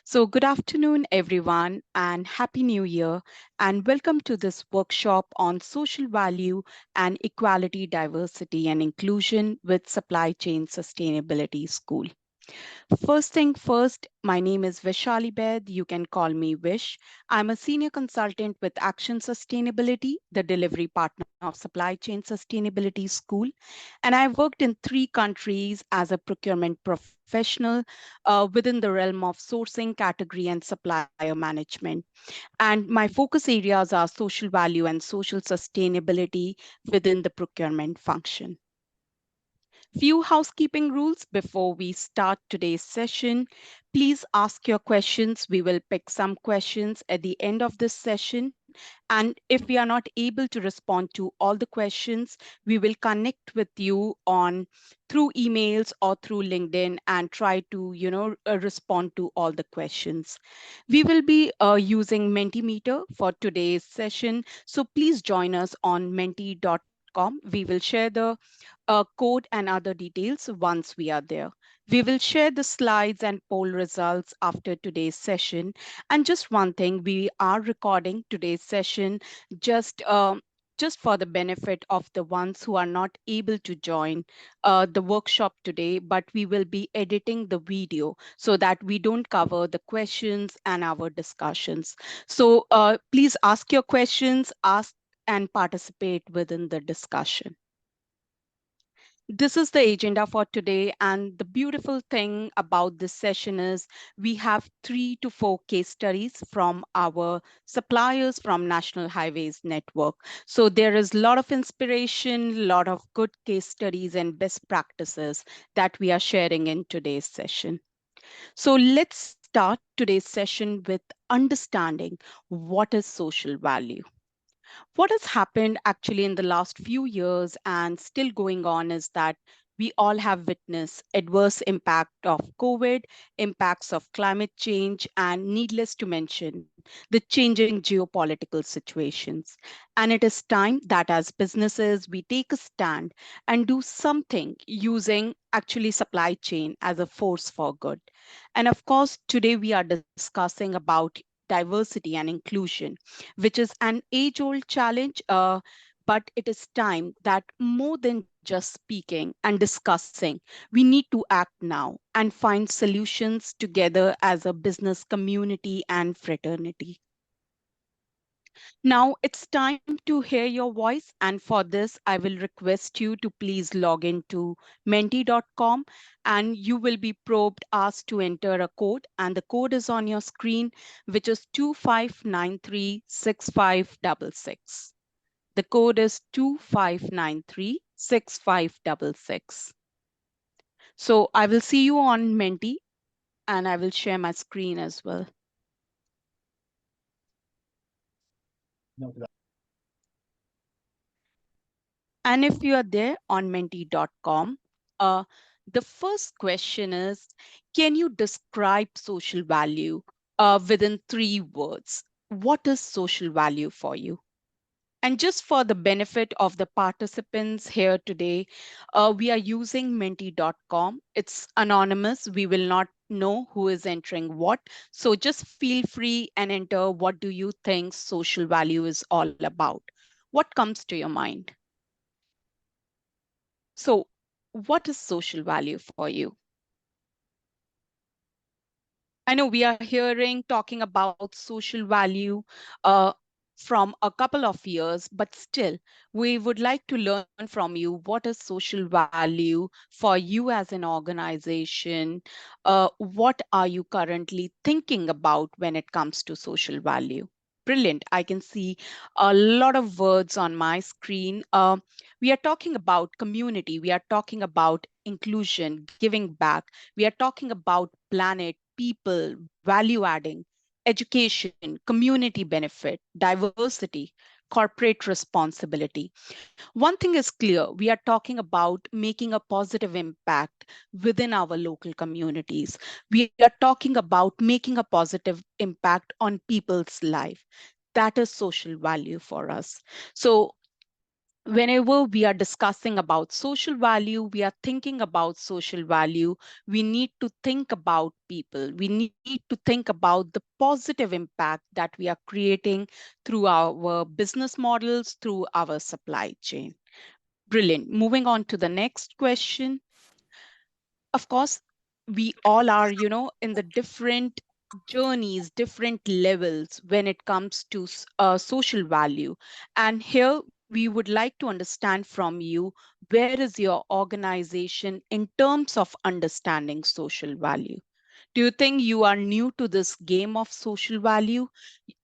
So, good afternoon, everyone, and Happy New Year, and welcome to this workshop on social value and equality, diversity, and inclusion with Supply Chain Sustainability School. First thing first, my name is Vishali Bed. You can call me Vish. I'm a senior consultant with Action Sustainability, the delivery partner of Supply Chain Sustainability School. And I've worked in 3 countries as a procurement professional within the realm of sourcing, category, and supplier management. And my focus areas are social value and social sustainability within the procurement function. Few housekeeping rules before we start today's session. Please ask your questions. We will pick some questions at the end of this session. And if we are not able to respond to all the questions, we will connect with you on through emails or through LinkedIn and try to, respond to all the questions. We will be using Mentimeter for today's session. So please join us on menti.com. We will share the code and other details once we are there. We will share the slides and poll results after today's session. And just one thing, we are recording today's session just just for the benefit of the ones who are not able to join the workshop today, but we will be editing the video so that we don't cover the questions and our discussions. So please ask your questions, ask and participate within the discussion. This is the agenda for today. And the beautiful thing about this session is we have 3 to 4 case studies from our suppliers from National Highways Network. So there is a lot of inspiration, a lot of good case studies and best practices that we are sharing in today's session. So let's start today's session with understanding what is social value. What has happened actually in the last few years and still going on is that we all have witnessed adverse impact of COVID, impacts of climate change, and needless to mention, the changing geopolitical situations. And it is time that as businesses, we take a stand and do something using actually supply chain as a force for good. And of course, today we are discussing about diversity and inclusion, which is an age old challenge, but it is time that more than just speaking and discussing, we need to act now and find solutions together as a business community and fraternity. Now it's time to hear your voice, and for this, I will request you to please log into menti.com and you will be probed asked to enter a code, and the code is on your screen, which is 25936566. The code is 25936566. So I will see you on Menti and I will share my screen as well. And if you are there on menti.com, the first question is, can you describe social value within 3 words? What is social value for you? And just for the benefit of the participants here today, we are using menti.com. It's anonymous. We will not know who is entering what. So just feel free and enter what do you think social value is all about? What comes to your mind? So, what is social value for you? I know we are hearing talking about social value from a couple of years, but still, we would like to learn from you what is social value for you as an organization? What are you currently thinking about when it comes to social value? Brilliant. I can see a lot of words on my screen. We are talking about community. We are talking about inclusion, giving back. We are talking about planet, people, value adding, education, community benefit, diversity, corporate responsibility. One thing is clear, we are talking about making a positive impact within our local communities. We are talking about making a positive impact on people's life. That is social value for us. So Whenever we are discussing about social value, we are thinking about social value, we need to think about people. We need to think about the positive impact that we are creating through our business models, through our supply chain. Brilliant. Moving on to the next question. Of course, we all are, in the different journeys, different levels when it comes to social value. And here we would like to understand from you, where is your organization in terms of understanding social value? Do you think you are new to this game of social value,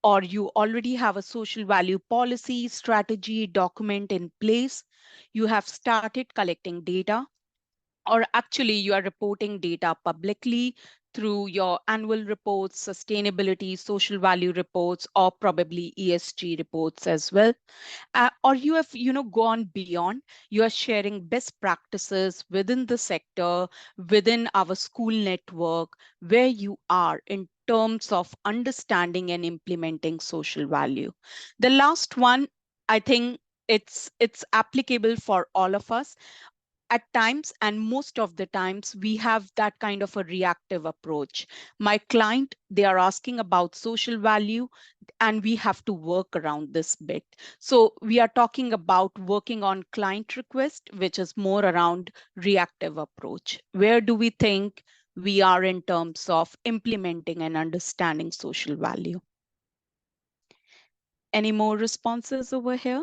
or you already have a social value policy, strategy, document in place? You have started collecting data, or actually you are reporting data publicly through your annual reports, sustainability, social value reports, or probably ESG reports as well. Or you have, gone beyond. You are sharing best practices within the sector, within our school network, where you are in terms of understanding and implementing social value. The last one, I think it's applicable for all of us. At times, and most of the times, we have that kind of a reactive approach. My client, they are asking about social value, and we have to work around this bit. So we are talking about working on client request, which is more around reactive approach. Where do we think we are in terms of implementing and understanding social value? Any more responses over here?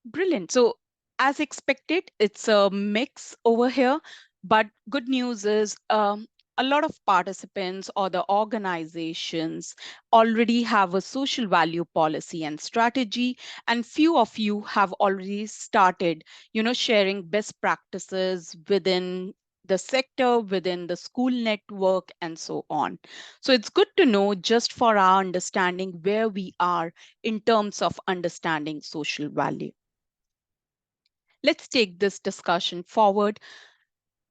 Brilliant. So, as expected, it's a mix over here. But good news is, a lot of participants or the organizations already have a social value policy and strategy, and few of you have already started, sharing best practices within the sector, within the school network, and so on. So it's good to know, just for our understanding, where we are in terms of understanding social value. Let's take this discussion forward.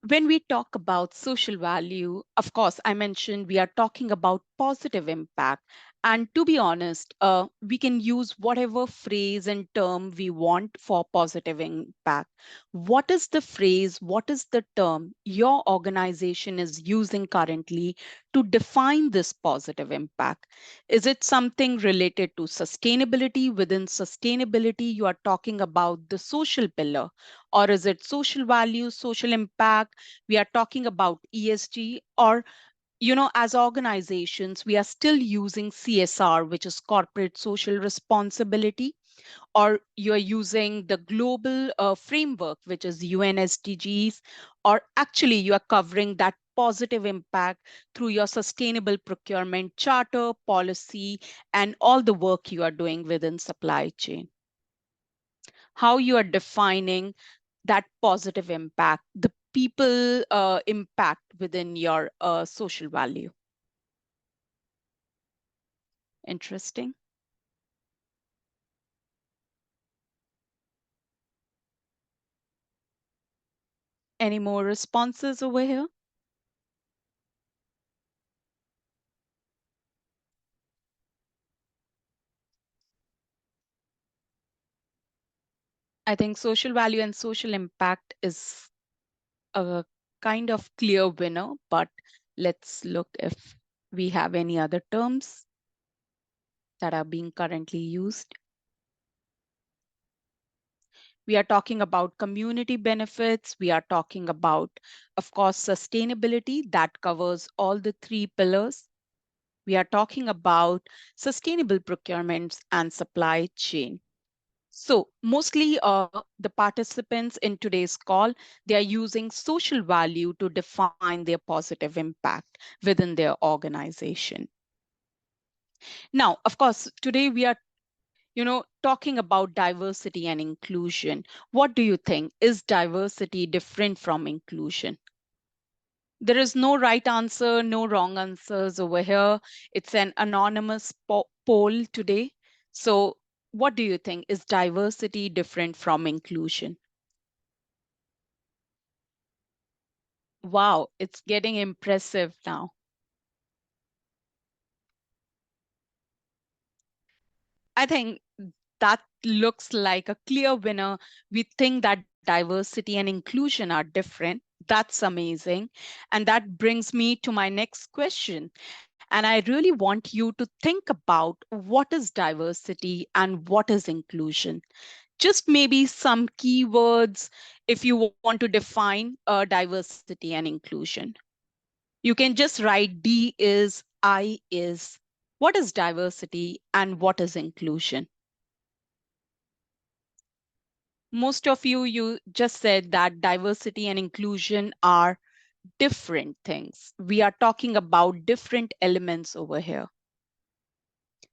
When we talk about social value, of course, I mentioned we are talking about positive impact. And to be honest, we can use whatever phrase and term we want for positive impact. What is the phrase, what is the term your organization is using currently to define this positive impact? Is it something related to sustainability? Within sustainability, you are talking about the social pillar, or is it social value, social impact? We are talking about ESG, or, as organizations, we are still using CSR, which is corporate social responsibility, or you're using the global framework, which is UN SDGs, or actually you are covering that positive impact through your sustainable procurement charter, policy, and all the work you are doing within supply chain. How you are defining that positive impact, the people impact within your social value. Interesting. Any more responses over here? I think social value and social impact is a kind of clear winner, but let's look if we have any other terms that are being currently used. We are talking about community benefits. We are talking about, of course, sustainability that covers all the three pillars. We are talking about sustainable procurements and supply chain. So mostly the participants in today's call, they are using social value to define their positive impact within their organization. Now, of course, today we are, talking about diversity and inclusion. What do you think? Is diversity different from inclusion? There is no right answer, no wrong answers over here. It's an anonymous poll today. So, what do you think? Is diversity different from inclusion? Wow, it's getting impressive now. I think that looks like a clear winner. We think that diversity and inclusion are different. That's amazing. And that brings me to my next question. And I really want you to think about what is diversity and what is inclusion. Just maybe some keywords if you want to define diversity and inclusion. You can just write D is, I is. What is diversity and what is inclusion? Most of you just said that diversity and inclusion are different things. We are talking about different elements over here.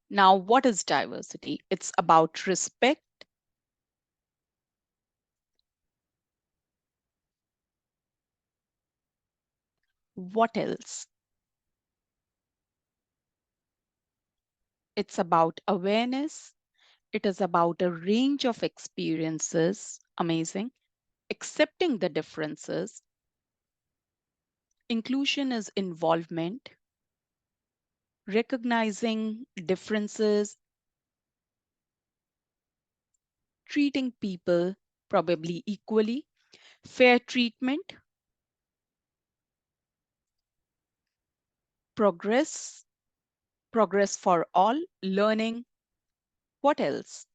Now, what is diversity? It's about respect. What else? It's about awareness. It is about a range of experiences. Amazing. Accepting the differences. Inclusion is involvement, recognizing differences, treating people probably equally, fair treatment, progress, progress for all, learning. What else?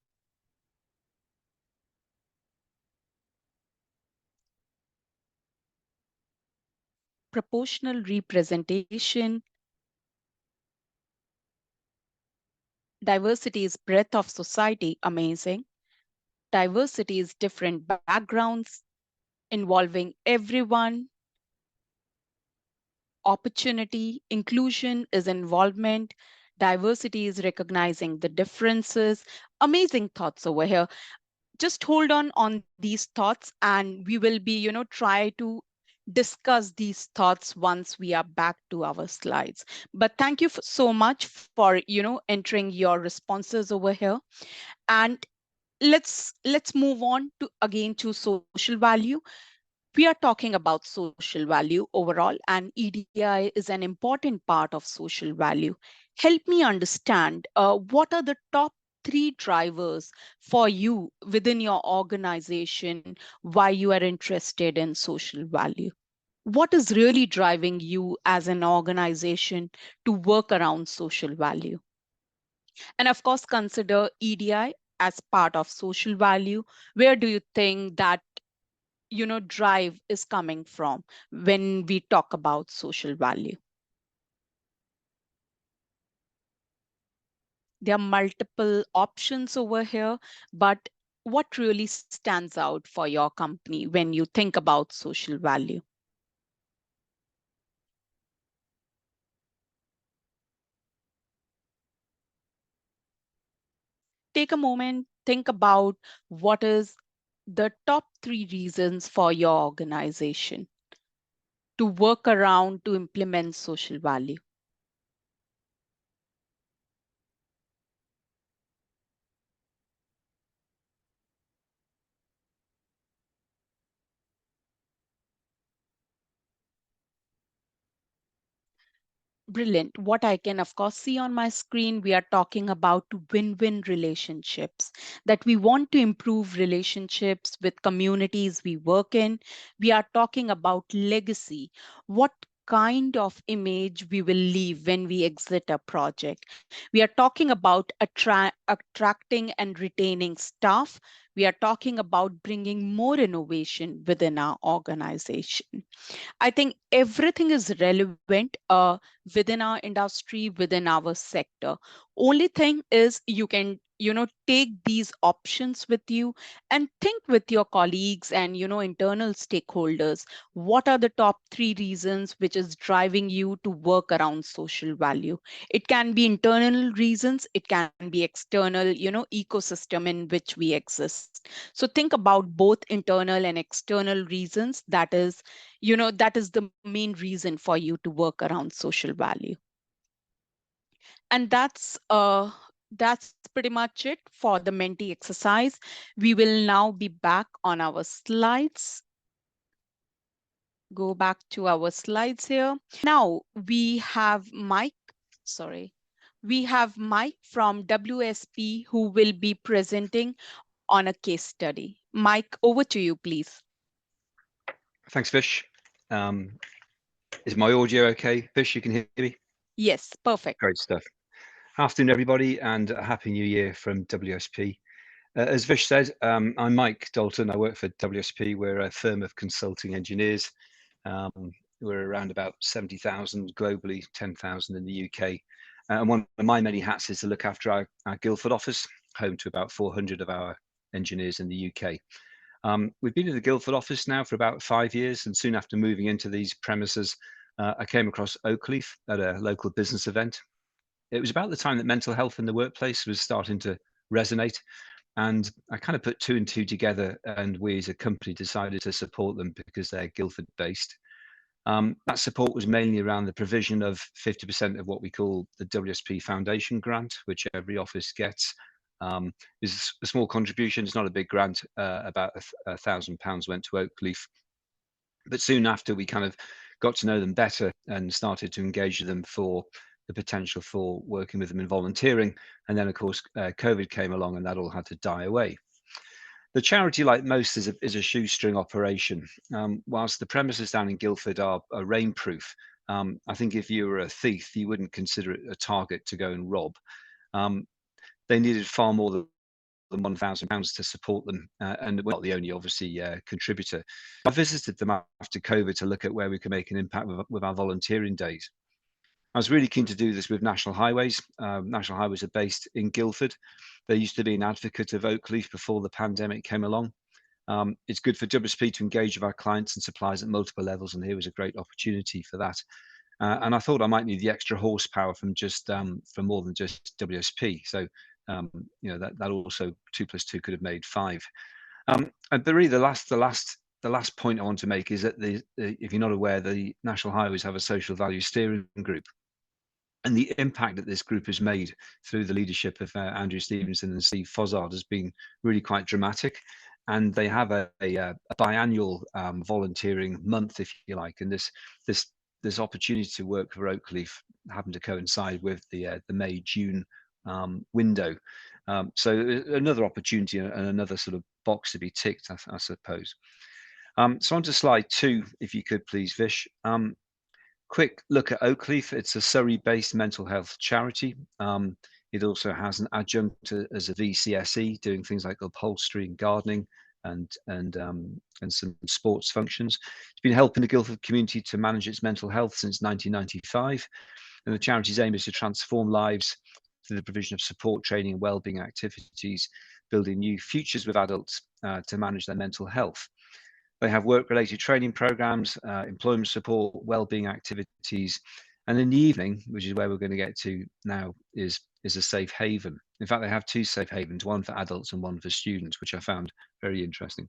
Proportional representation. Diversity is breadth of society. Amazing. Diversity is different backgrounds involving everyone. Opportunity, inclusion is involvement, diversity is recognizing the differences. Amazing thoughts over here. Just hold on these thoughts and we will be, try to discuss these thoughts once we are back to our slides. But thank you so much for, entering your responses over here. And let's move on to again to social value. We are talking about social value overall, and EDI is an important part of social value. Help me understand what are the top three drivers for you within your organization, why you are interested in social value. What is really driving you as an organization to work around social value? And of course, consider EDI as part of social value. Where do you think that drive is coming from when we talk about social value? There are multiple options over here, but what really stands out for your company when you think about social value? Take a moment, think about what is the top three reasons for your organization to work around to implement social value. Brilliant. What I can, of course, see on my screen, we are talking about win-win relationships, that we want to improve relationships with communities we work in. We are talking about legacy, what kind of image we will leave when we exit a project. We are talking about attracting and retaining staff. We are talking about bringing more innovation within our organization. I think everything is relevant within our industry, within our sector. Only thing is you can, take these options with you and think with your colleagues and, internal stakeholders. What are the top three reasons which is driving you to work around social value? It can be internal reasons, it can be external, ecosystem in which we exist. So think about both internal and external reasons. That is the main reason for you to work around social value. And that's pretty much it for the Menti exercise. We will now be back on our slides. Go back to our slides here. Now we have Mike, sorry. We have Mike from WSP who will be presenting on a case study. Mike, over to you, please. Thanks, Vish. Is my audio okay? Vish, you can hear me? Yes, perfect. Great stuff. Afternoon, everybody, and a Happy New Year from WSP. As Vish said, I'm Mike Dalton. I work for WSP. We're a firm of consulting engineers. We're around about 70,000 globally, 10,000 in the UK. And one of my many hats is to look after our Guildford office, home to about 400 of our engineers in the UK. We've been in the Guildford office now for about 5 years, and soon after moving into these premises, I came across Oakleaf at a local business event. It was about the time that mental health in the workplace was starting to resonate, and I kind of put two and two together, and we as a company decided to support them because they're Guildford based. That support was mainly around the provision of 50% of what we call the WSP Foundation grant, which every office gets. Is a small contribution. It's not a big grant. About £1,000 went to Oakleaf. But soon after, we kind of got to know them better and started to engage with them for the potential for working with them in volunteering. And then, of course, COVID came along and that all had to die away. The charity, like most, is a shoestring operation. Whilst the premises down in Guildford are rainproof, I think if you were a thief, you wouldn't consider it a target to go and rob. They needed far more than £1,000 to support them, and we're not the only, obviously, contributor. I visited them after COVID to look at where we can make an impact with our volunteering days. I was really keen to do this with National Highways. National Highways are based in Guildford. They used to be an advocate of Oakleaf before the pandemic came along. It's good for WSP to engage with our clients and suppliers at multiple levels, and here was a great opportunity for that. And I thought I might need the extra horsepower from just for more than just WSP. So that also 2 + 2 could have made 5. But really, the last point I want to make is that if you're not aware, the National Highways have a social value steering group. And the impact that this group has made through the leadership of Andrew Stevenson and Steve Fozzard has been really quite dramatic. And they have a biannual volunteering month, if you like. And this opportunity to work for Oakleaf happened to coincide with the May-June window. So another opportunity and another sort of box to be ticked, I suppose. So on to slide 2, if you could please, Vish. Quick look at Oakleaf. It's a Surrey-based mental health charity. It also has an adjunct as a VCSE, doing things like upholstery and gardening and some sports functions. It's been helping the Guildford community to manage its mental health since 1995. And the charity's aim is to transform lives through the provision of support, training, and wellbeing activities, building new futures with adults to manage their mental health. They have work-related training programs, employment support, wellbeing activities, and in the evening, which is where we're going to get to now, is a safe haven. In fact, they have 2 safe havens, one for adults and one for students, which I found very interesting.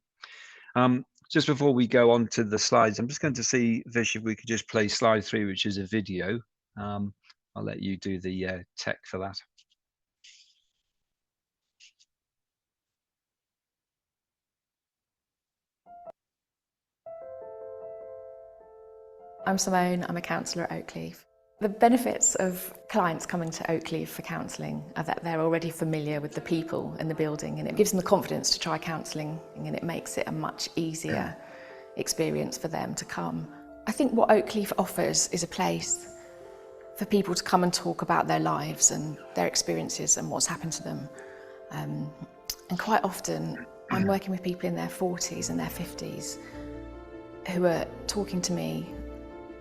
Just before we go on to the slides, I'm just going to see, Vish, if we could just play slide 3, which is a video. I'll let you do the tech for that. I'm Simone, I'm a counsellor at Oakleaf. The benefits of clients coming to Oakleaf for counselling are that they're already familiar with the people in the building, and it gives them the confidence to try counselling, and it makes it a much easier experience for them to come. I think what Oakleaf offers is a place for people to come and talk about their lives and their experiences and what's happened to them. And quite often I'm working with people in their 40s and their 50s who are talking to me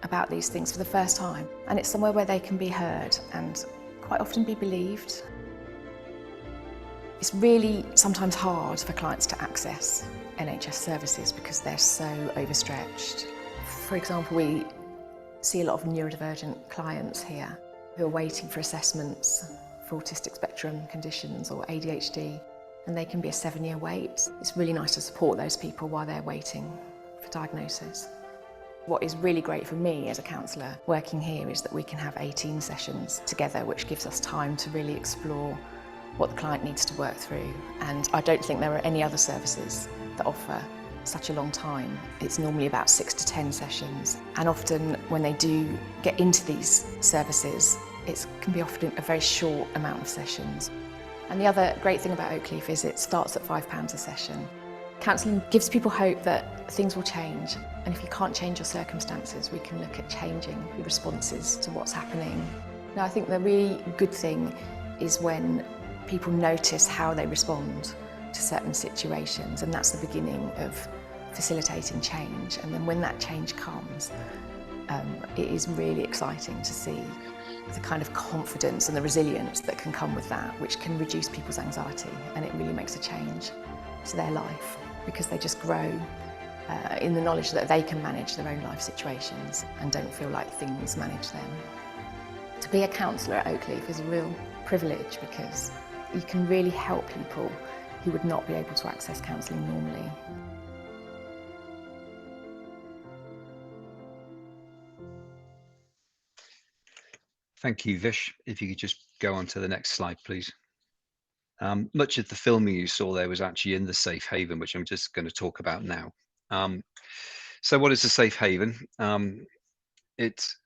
about these things for the first time, and it's somewhere where they can be heard and quite often be believed. It's really sometimes hard for clients to access NHS services because they're so overstretched. For example, we see a lot of neurodivergent clients here who are waiting for assessments for autistic spectrum conditions or ADHD, and they can be a 7-year wait. It's really nice to support those people while they're waiting for diagnosis. What is really great for me as a counsellor working here is that we can have 18 sessions together, which gives us time to really explore what the client needs to work through. And I don't think there are any other services that offer such a long time. It's normally about 6 to 10 sessions. And often when they do get into these services, It can be offered in a very short amount of sessions. And the other great thing about Oakleaf is it starts at £5 a session. Counselling gives people hope that things will change, and if you can't change your circumstances, we can look at changing your responses to what's happening. Now, I think the really good thing is when people notice how they respond to certain situations, and that's the beginning of facilitating change. And then when that change comes, it is really exciting to see the kind of confidence and the resilience that can come with that, which can reduce people's anxiety, and it really makes a change to their life because they just grow in the knowledge that they can manage their own life situations and don't feel like things manage them. To be a counsellor at Oakleaf is a real privilege because you can really help people who would not be able to access counselling normally. Thank you, Vish. If you could just go on to the next slide, please. Much of the filming you saw there was actually in the safe haven, which I'm just going to talk about now. So what is a safe haven? It's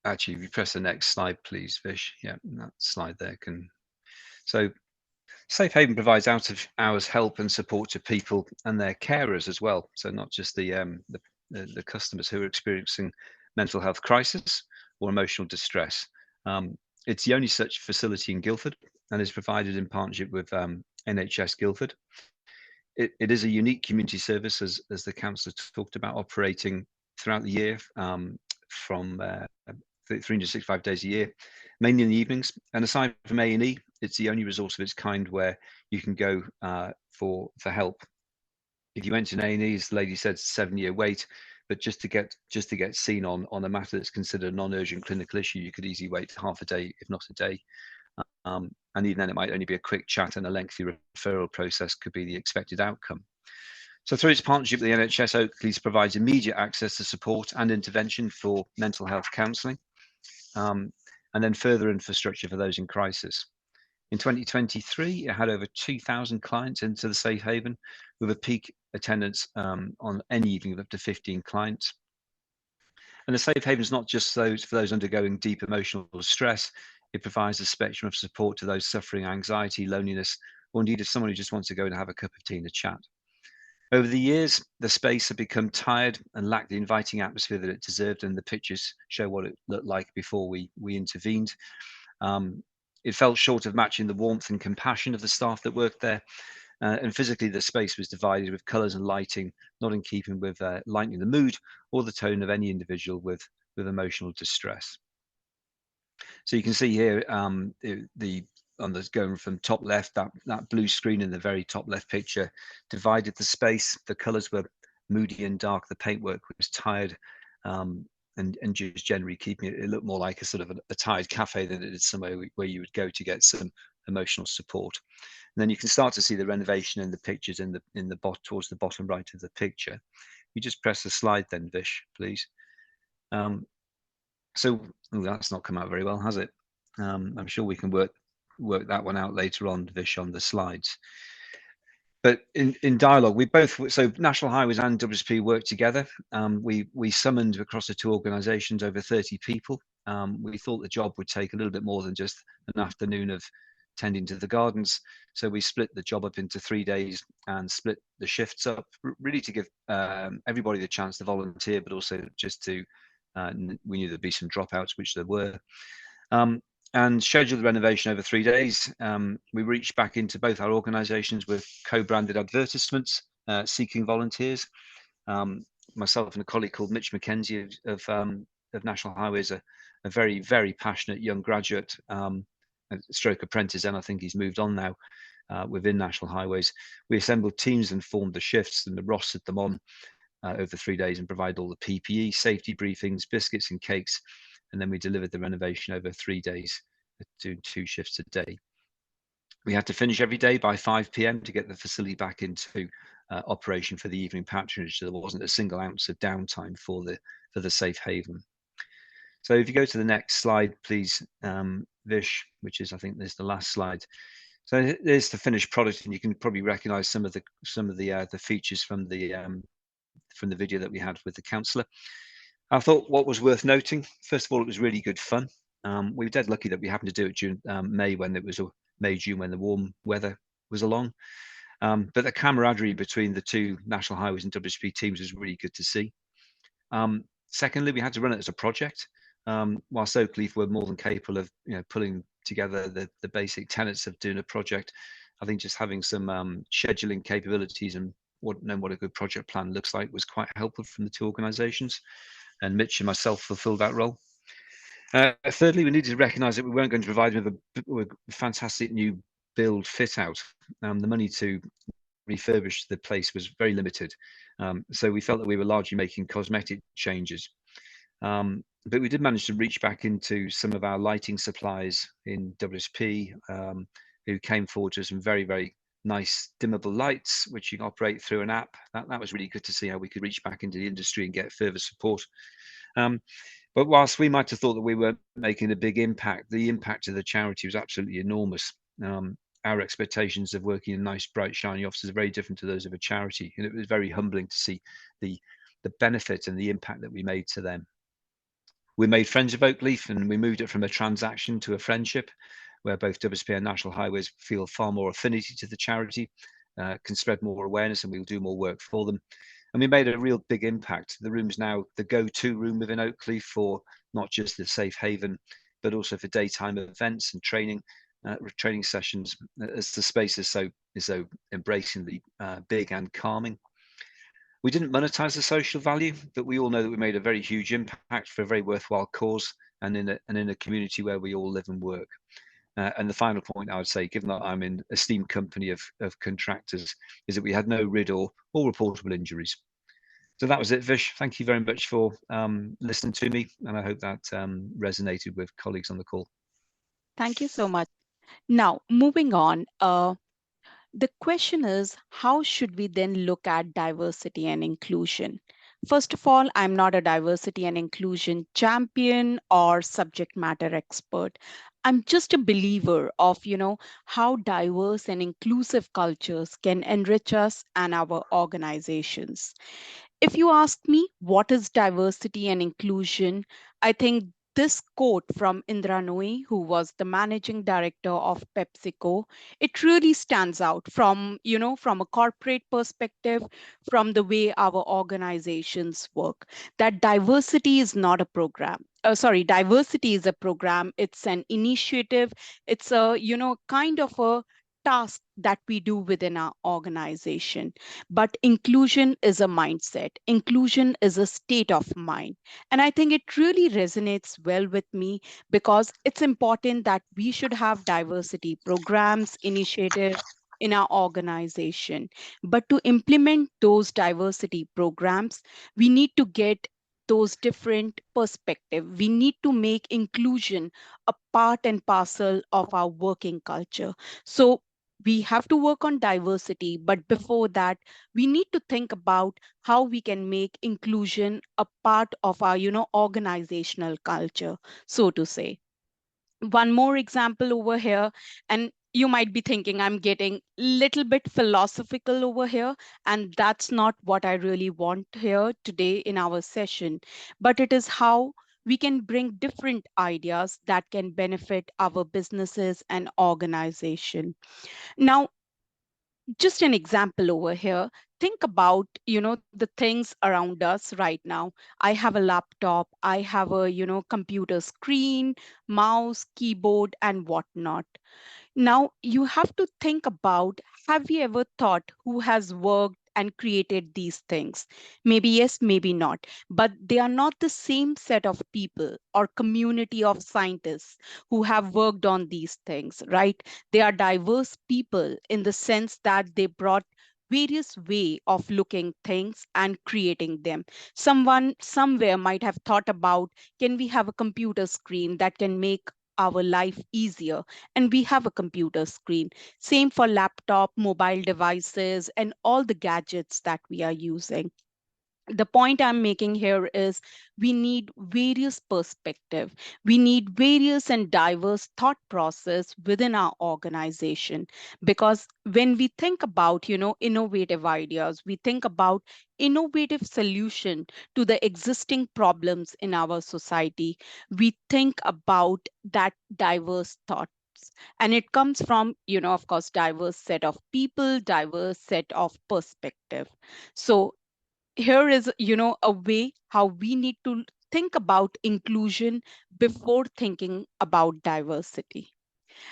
actually, if you press the next slide, please, Vish. Yeah, that slide there can. So safe haven provides out of hours help and support to people and their carers as well. So not just the customers who are experiencing mental health crisis or emotional distress. It's the only such facility in Guildford and is provided in partnership with NHS Guildford. It is a unique community service, as the councillor talked about, operating throughout the year from 365 days a year, mainly in the evenings. And aside from A&E, it's the only resource of its kind where you can go for help. If you went to an A&E, as the lady said, 7-year wait, but just to get seen on a matter that's considered a non-urgent clinical issue, you could easily wait half a day, if not a day. And even then, it might only be a quick chat, and a lengthy referral process could be the expected outcome. So through its partnership with the NHS, Oakleaf provides immediate access to support and intervention for mental health counselling, and then further infrastructure for those in crisis. In 2023, it had over 2,000 clients into the safe haven, with a peak attendance on any evening of up to 15 clients. And the safe haven is not just for those undergoing deep emotional stress. It provides a spectrum of support to those suffering anxiety, loneliness, or indeed if someone who just wants to go and have a cup of tea and a chat. Over the years, the space had become tired and lacked the inviting atmosphere that it deserved, and the pictures show what it looked like before we intervened. It fell short of matching the warmth and compassion of the staff that worked there, and physically the space was divided with colours and lighting not in keeping with lightening the mood or the tone of any individual with emotional distress. So you can see here going from top left, that blue screen in the very top left picture divided the space. The colours were moody and dark. The paintwork was tired, and just generally keeping it looked more like a sort of a tired cafe than it is somewhere where you would go to get some emotional support. And then you can start to see the renovation in the pictures in the towards the bottom right of the picture. You just press the slide then, Vish, please. So that's not come out very well, has it? I'm sure we can work that one out later on, Vish, on the slides. But in dialogue, we both, so National Highways and WSP worked together. We summoned across the two organisations over 30 people. We thought the job would take a little bit more than just an afternoon of tending to the gardens. So we split the job up into 3 days and split the shifts up, really to give everybody the chance to volunteer, but also just to, we knew there'd be some dropouts, which there were. And scheduled the renovation over 3 days. We reached back into both our organisations with co-branded advertisements seeking volunteers. Myself and a colleague called Mitch McKenzie of National Highways, a very, very passionate young graduate, stroke apprentice, and I think he's moved on now within National Highways. We assembled teams and formed the shifts and rostered them on over 3 days and provided all the PPE, safety briefings, biscuits and cakes. And then we delivered the renovation over 3 days, doing 2 shifts a day. We had to finish every day by 5 p.m. to get the facility back into operation for the evening patronage, so there wasn't a single ounce of downtime for the safe haven. So if you go to the next slide, please, Vish, which is, I think, there's the last slide. So there's the finished product, and you can probably recognise some of the features from the video that we had with the counsellor. I thought what was worth noting, first of all, it was really good fun. We were dead lucky that we happened to do it during May, when it was May, June, when the warm weather was along. But the camaraderie between the two National Highways and WSP teams was really good to see. Secondly, we had to run it as a project. Whilst Oakleaf were more than capable of pulling together the basic tenets of doing a project, I think just having some scheduling capabilities and knowing what a good project plan looks like was quite helpful from the two organisations. And Mitch and myself fulfilled that role. Thirdly, we needed to recognise that we weren't going to provide them with a fantastic new build fit out. The money to refurbish the place was very limited. So we felt that we were largely making cosmetic changes. But we did manage to reach back into some of our lighting suppliers in WSP, who came forward to some very, very nice dimmable lights, which you can operate through an app. That was really good to see how we could reach back into the industry and get further support. But whilst we might have thought that we were making a big impact, the impact of the charity was absolutely enormous. Our expectations of working in nice, bright, shiny offices are very different to those of a charity. And it was very humbling to see the benefit and the impact that we made to them. We made friends of Oakleaf, and we moved it from a transaction to a friendship, where both WSP and National Highways feel far more affinity to the charity, can spread more awareness, and we'll do more work for them. And we made a real big impact. The room's now the go-to room within Oakleaf for not just the safe haven, but also for daytime events and training sessions, as the space is so embracingly big and calming. We didn't monetize the social value, but we all know that we made a very huge impact for a very worthwhile cause, and in a community where we all live and work. And the final point I would say, given that I'm in an esteemed company of contractors, is that we had no RID or reportable injuries. So that was it, Vish. Thank you very much for listening to me, and I hope that resonated with colleagues on the call. Thank you so much. Now, moving on, the question is, how should we then look at diversity and inclusion? First of all, I'm not a diversity and inclusion champion or subject matter expert. I'm just a believer of, how diverse and inclusive cultures can enrich us and our organizations. If you ask me what is diversity and inclusion, I think this quote from Indra Nooyi, who was the managing director of PepsiCo, it really stands out from, from a corporate perspective, from the way our organizations work. That diversity is not a program. Diversity is a program. It's an initiative. It's a, kind of a task that we do within our organization. But inclusion is a mindset, inclusion is a state of mind. And I think it really resonates well with me, because it's important that we should have diversity programs, initiatives in our organization. But to implement those diversity programs, we need to get those different perspectives. We need to make inclusion a part and parcel of our working culture. So we have to work on diversity, but before that, we need to think about how we can make inclusion a part of our, organizational culture, so to say. One more example over here, and you might be thinking I'm getting a little bit philosophical over here, and that's not what I really want here today in our session, but it is how we can bring different ideas that can benefit our businesses and organization. Now, just an example over here. Think about, the things around us right now. I have a laptop, I have a, computer screen, mouse, keyboard, and whatnot. Now, you have to think about, have you ever thought who has worked and created these things? Maybe yes, maybe not. But they are not the same set of people or community of scientists who have worked on these things, right? They are diverse people in the sense that they brought various way of looking things and creating them. Someone somewhere might have thought about, can we have a computer screen that can make our life easier, and we have a computer screen. Same for laptop, mobile devices, and all the gadgets that we are using. The point I'm making here is we need various perspective. We need various and diverse thought process within our organization, because when we think about, innovative ideas, we think about innovative solution to the existing problems in our society, we think about that diverse thought, and it comes from, of course, diverse set of people, diverse set of perspective. So here is, a way how we need to think about inclusion before thinking about diversity.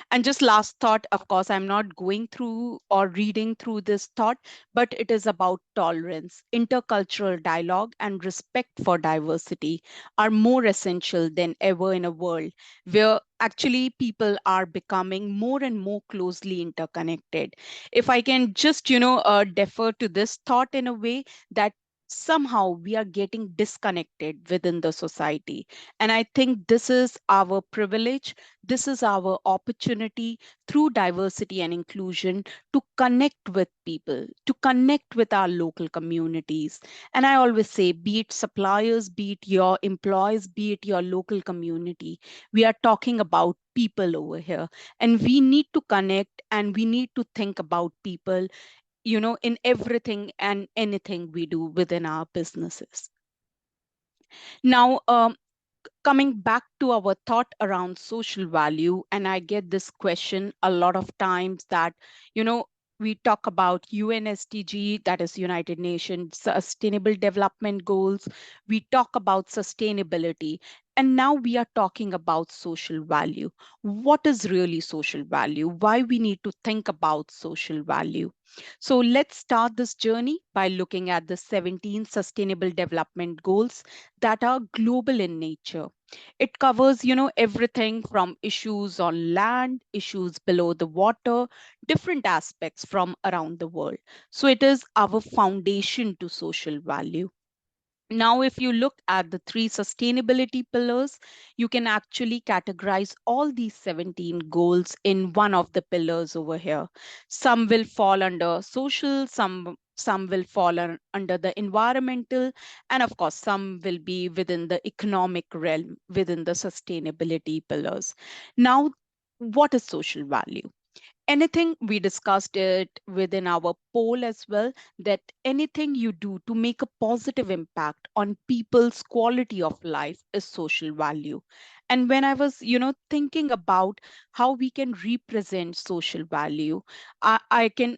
And just last thought, of course, I'm not going through or reading through this thought, but it is about tolerance. Intercultural dialogue and respect for diversity are more essential than ever in a world where actually people are becoming more and more closely interconnected. If I can just, defer to this thought in a way that somehow we are getting disconnected within the society. And I think this is our privilege, this is our opportunity through diversity and inclusion to connect with people, to connect with our local communities. And I always say, be it suppliers, be it your employees, be it your local community, we are talking about people over here. And we need to connect and we need to think about people, in everything and anything we do within our businesses. Now, coming back to our thought around social value, and I get this question a lot of times that, you know, we talk about UNSDG, that is United Nations Sustainable Development Goals. We talk about sustainability. And now we are talking about social value. What is really social value? Why we need to think about social value? So let's start this journey by looking at the 17 Sustainable Development Goals that are global in nature. It covers, everything from issues on land, issues below the water, different aspects from around the world. So it is our foundation to social value. Now, if you look at the three sustainability pillars, you can actually categorize all these 17 goals in one of the pillars over here. Some will fall under social, some will fall under the environmental, and of course, some will be within the economic realm within the sustainability pillars. Now, what is social value? Anything, we discussed it within our poll as well, that anything you do to make a positive impact on people's quality of life is social value. And when I was, thinking about how we can represent social value, I can,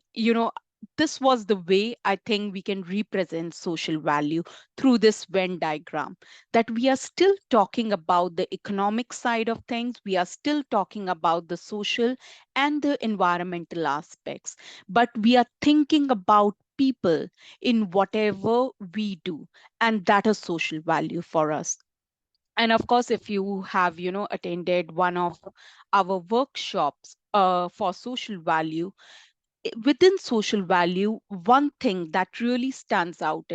this was the way I think we can represent social value through this Venn diagram, that we are still talking about the economic side of things, we are still talking about the social and the environmental aspects, but we are thinking about people in whatever we do, and that is social value for us. And of course, if you have, attended one of our workshops for social value, within social value, one thing that really stands out,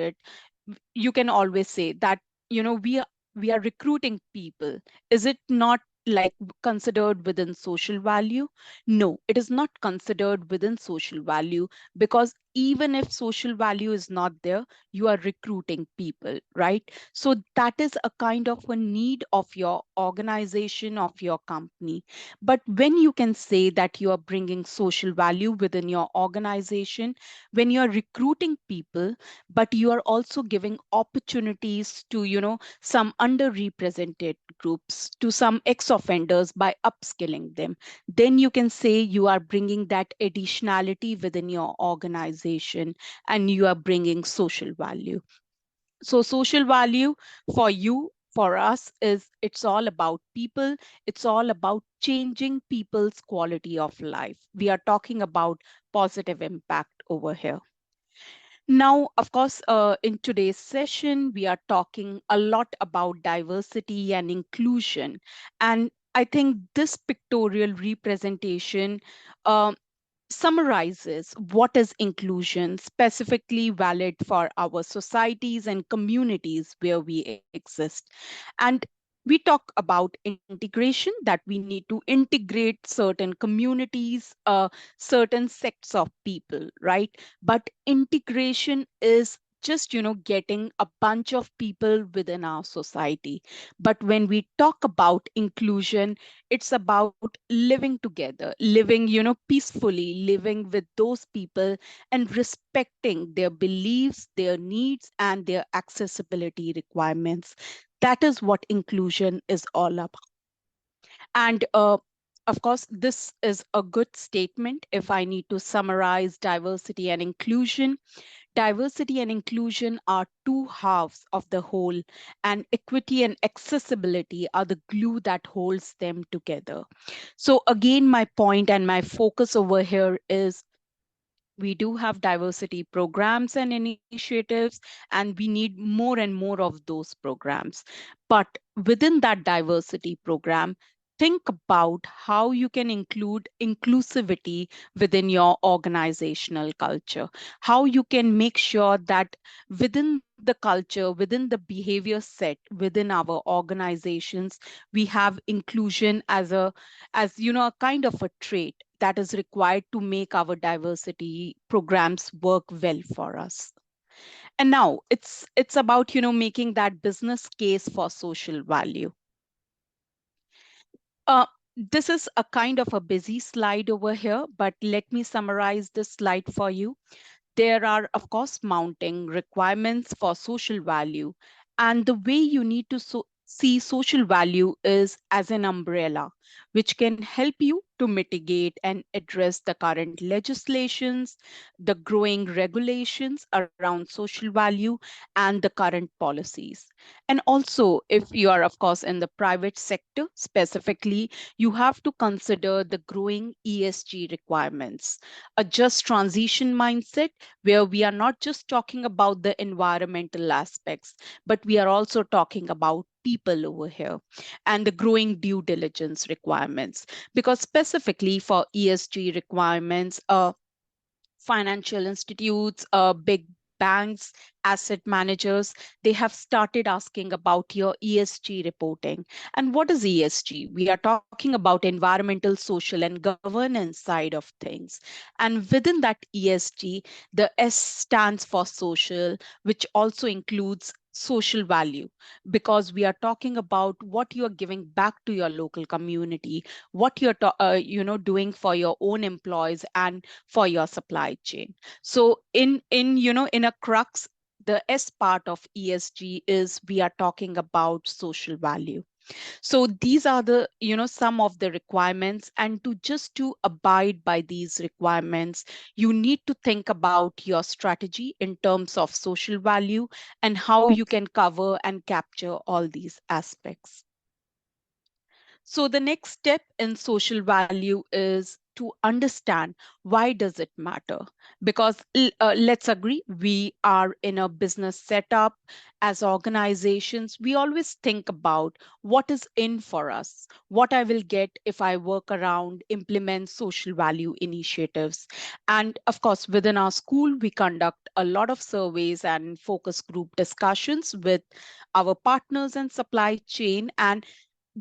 you can always say that, we are recruiting people. Is it not like considered within social value? No, it is not considered within social value, because even if social value is not there, you are recruiting people, right? So that is a kind of a need of your organization, of your company. But when you can say that you are bringing social value within your organization, when you are recruiting people, but you are also giving opportunities to, some underrepresented groups, to some ex-offenders by upskilling them, then you can say you are bringing that additionality within your organization and you are bringing social value. So social value for you, for us, is it's all about people. It's all about changing people's quality of life. We are talking about positive impact over here. Now, of course, in today's session, we are talking a lot about diversity and inclusion. And I think this pictorial representation summarizes what is inclusion, specifically valid for our societies and communities where we exist. And we talk about integration, that we need to integrate certain communities, certain sects of people, right? But integration is just, getting a bunch of people within our society. But when we talk about inclusion, it's about living together, living, peacefully, living with those people and respecting their beliefs, their needs, and their accessibility requirements. That is what inclusion is all about. And of course, this is a good statement. If I need to summarize diversity and inclusion, diversity and inclusion are two halves of the whole, and equity and accessibility are the glue that holds them together. So, again, my point and my focus over here is we do have diversity programs and initiatives, and we need more and more of those programs. But within that diversity program, think about how you can include inclusivity within your organizational culture, how you can make sure that within the culture, within the behavior set within our organizations, we have inclusion as a kind of a trait that is required to make our diversity programs work well for us. And now it's about making that business case for social value. uh, this is a kind of a busy slide over here, but let me summarize this slide for you. There are, of course, mounting requirements for social value. And the way you need to see social value is as an umbrella, which can help you to mitigate and address the current legislations, the growing regulations around social value, and the current policies. And also, if you are, of course, in the private sector specifically, you have to consider the growing ESG requirements, a just transition mindset where we are not just talking about the environmental aspects, but we are also talking about people over here and the growing due diligence requirements. Because specifically for ESG requirements, financial institutes, big banks, asset managers, they have started asking about your ESG reporting. And what is ESG? We are talking about environmental, social, and governance side of things. And within that ESG, the S stands for social, which also includes social value, because we are talking about what you are giving back to your local community, what you're doing for your own employees and for your supply chain. So in a crux, the S part of ESG is we are talking about social value. So these are the some of the requirements, and to abide by these requirements, you need to think about your strategy in terms of social value and how you can cover and capture all these aspects. So the next step in social value is to understand why does it matter? Because let's agree, we are in a business setup. As organizations, we always think about what is in for us, what I will get if I work around, implement social value initiatives. And of course, within our school, we conduct a lot of surveys and focus group discussions with our partners and supply chain. And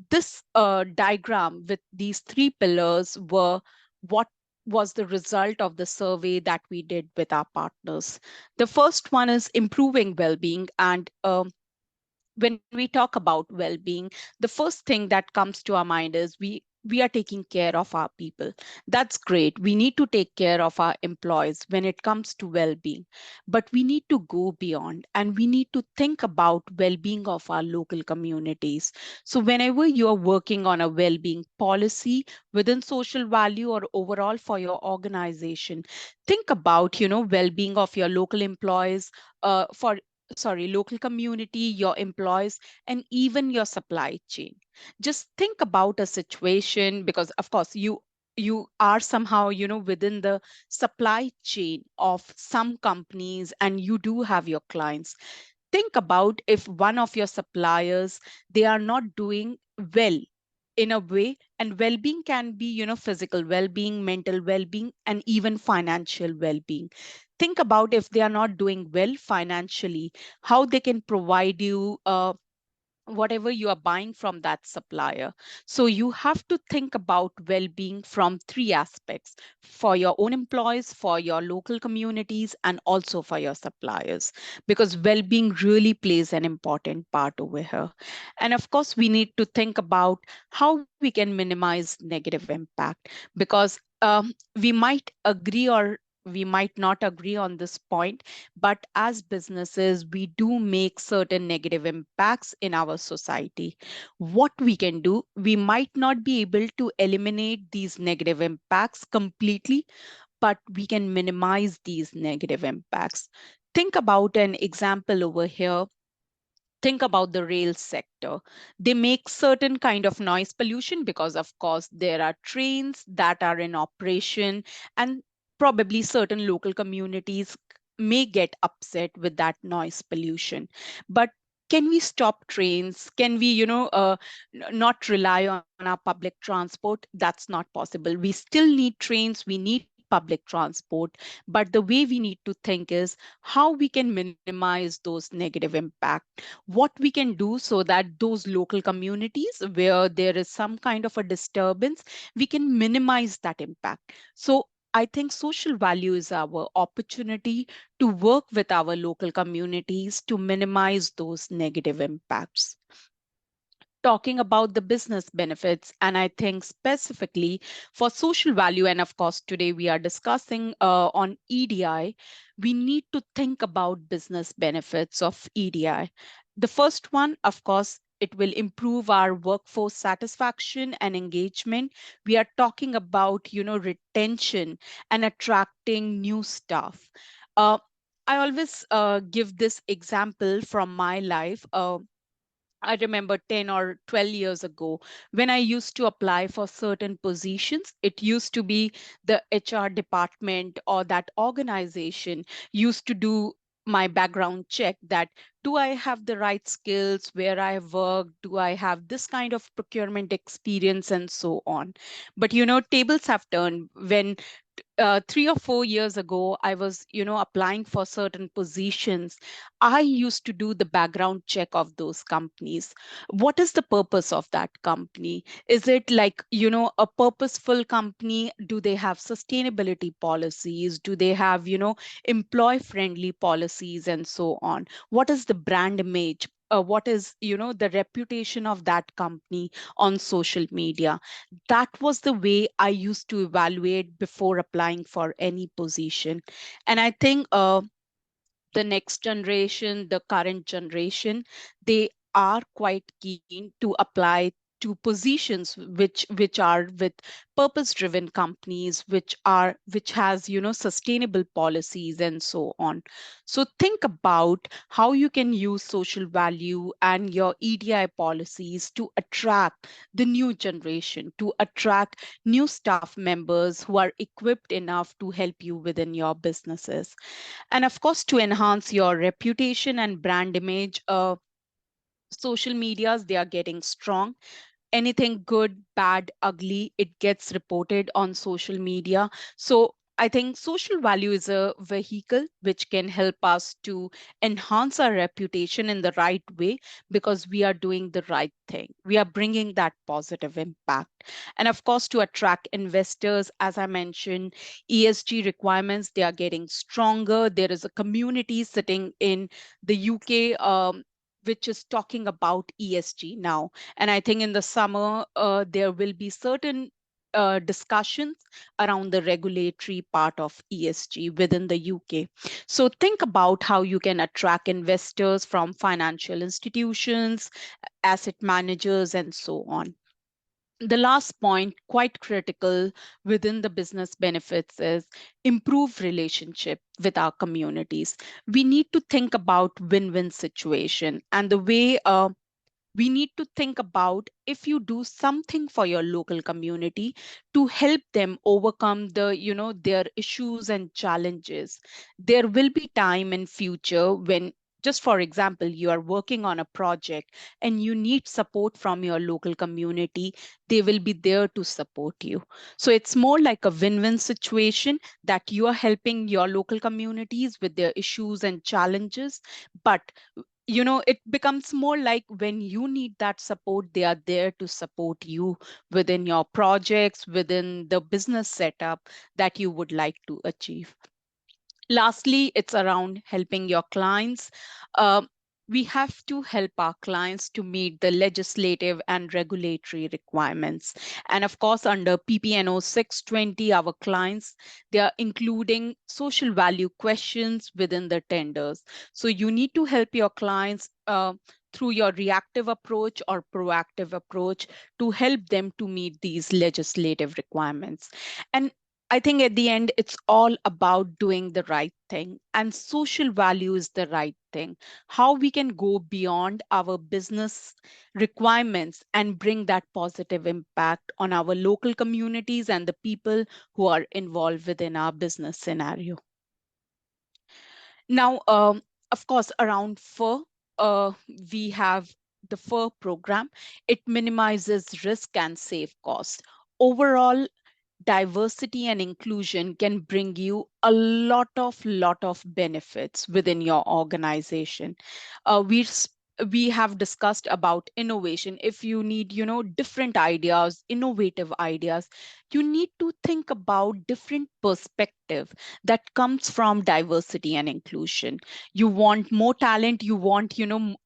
this diagram with these three pillars were what was the result of the survey that we did with our partners. The first one is improving well-being. And when we talk about well-being, the first thing that comes to our mind is we are taking care of our people. That's great. We need to take care of our employees when it comes to well-being, but we need to go beyond and we need to think about well-being of our local communities. So whenever you are working on a well-being policy within social value or overall for your organization, think about well-being of your local employees, for sorry, local community, your employees, and even your supply chain. Just think about a situation, because of course you are somehow within the supply chain of some companies and you do have your clients. Think about if one of your suppliers, they are not doing well in a way. And well-being can be physical well-being, mental well-being, and even financial well-being. Think about if they are not doing well financially, how they can provide you whatever you are buying from that supplier. So you have to think about well-being from three aspects: for your own employees, for your local communities, and also for your suppliers, because well-being really plays an important part over here. And of course, we need to think about how we can minimize negative impact, because we might agree or we might not agree on this point, but as businesses, we do make certain negative impacts in our society. What we can do, we might not be able to eliminate these negative impacts completely, but we can minimize these negative impacts. Think about an example over here. Think about the rail sector. They make certain kind of noise pollution because of course there are trains that are in operation, and probably certain local communities may get upset with that noise pollution. But can we stop trains? Can we, not rely on our public transport? That's not possible. We still need trains, we need public transport, but the way we need to think is how we can minimize those negative impact, what we can do so that those local communities where there is some kind of a disturbance, we can minimize that impact. So I think social value is our opportunity to work with our local communities to minimize those negative impacts. Talking about the business benefits, and I think specifically for social value, and of course, today we are discussing on EDI, we need to think about business benefits of EDI. The first one, of course, it will improve our workforce satisfaction and engagement. We are talking about, retention and attracting new staff. Uh, I always give this example from my life. I remember 10 or 12 years ago when I used to apply for certain positions, it used to be the HR department or that organization used to do my background check, that do I have the right skills, where I have worked, do I have this kind of procurement experience, and so on. But tables have turned when 3 or 4 years ago I was applying for certain positions. I used to do the background check of those companies. What is the purpose of that company? Is it like a purposeful company? Do they have sustainability policies? Do they have employee friendly policies, and so on? What is the brand image? What is the reputation of that company on social media? That was the way I used to evaluate before applying for any position. And I think the next generation, the current generation, they are quite keen to apply to positions which are with purpose driven companies, which has sustainable policies, and so on. So think about how you can use social value and your EDI policies to attract the new generation, to attract new staff members who are equipped enough to help you within your businesses. And of course, to enhance your reputation and brand image, social medias, they are getting strong. Anything good, bad, ugly, it gets reported on social media. So I think social value is a vehicle which can help us to enhance our reputation in the right way, because we are doing the right thing. We are bringing that positive impact. And of course, to attract investors, as I mentioned, ESG requirements, they are getting stronger. There is a community sitting in the UK, which is talking about ESG now. And I think in the summer, there will be certain discussions around the regulatory part of ESG within the UK. So think about how you can attract investors from financial institutions, asset managers, and so on. The last point, quite critical within the business benefits, is improve relationship with our communities. We need to think about win-win situation, and the way we need to think about, if you do something for your local community to help them overcome their issues and challenges, there will be time in future when, just for example, you are working on a project and you need support from your local community, they will be there to support you. So it's more like a win-win situation, that you are helping your local communities with their issues and challenges, but it becomes more like when you need that support, they are there to support you within your projects, within the business setup that you would like to achieve. Lastly, it's around helping your clients. Um, we have to help our clients to meet the legislative and regulatory requirements. And of course, under PPNO 620, our clients, they are including social value questions within the tenders. So you need to help your clients through your reactive approach or proactive approach to help them to meet these legislative requirements. And I think at the end, it's all about doing the right thing, and social value is the right thing. How we can go beyond our business requirements and bring that positive impact on our local communities and the people who are involved within our business scenario. Now, of course, around FIR, we have the FIR program. It minimizes risk and save cost. Overall, diversity and inclusion can bring you a lot of benefits within your organization. We have discussed about innovation. If you need different ideas, innovative ideas, you need to think about different perspective that comes from diversity and inclusion. You want more talent, you want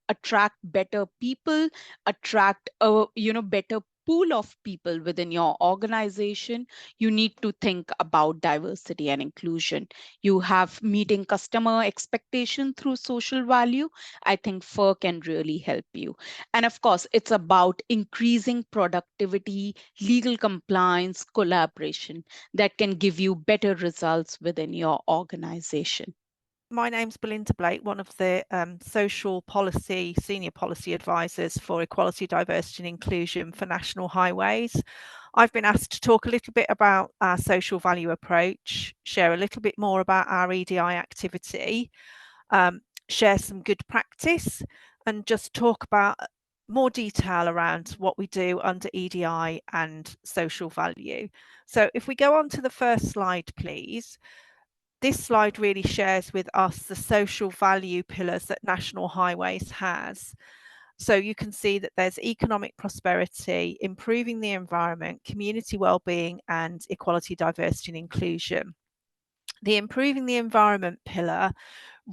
attract better people, attract a better pool of people within your organization. You need to think about diversity and inclusion. You have meeting customer expectation through social value. I think FIR can really help you. And of course, it's about increasing productivity, legal compliance, collaboration that can give you better results within your organization. My name's Belinda Blake, one of the social policy, senior policy advisors for equality, diversity and inclusion for National Highways. I've been asked to talk a little bit about our social value approach, share a little bit more about our EDI activity, share some good practice, and just talk about more detail around what we do under EDI and social value. So if we go on to the first slide, please. This slide really shares with us the social value pillars that National Highways has. So you can see that there's economic prosperity, improving the environment, community well-being, and equality, diversity and inclusion. The improving the environment pillar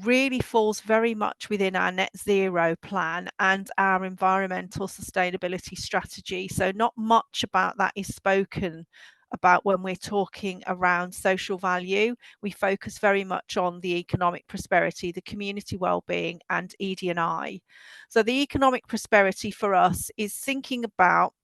really falls very much within our net zero plan and our environmental sustainability strategy. So not much about that is spoken about when we're talking around social value. We focus very much on the economic prosperity, the community well-being, and ED&I. So the economic prosperity for us is thinking about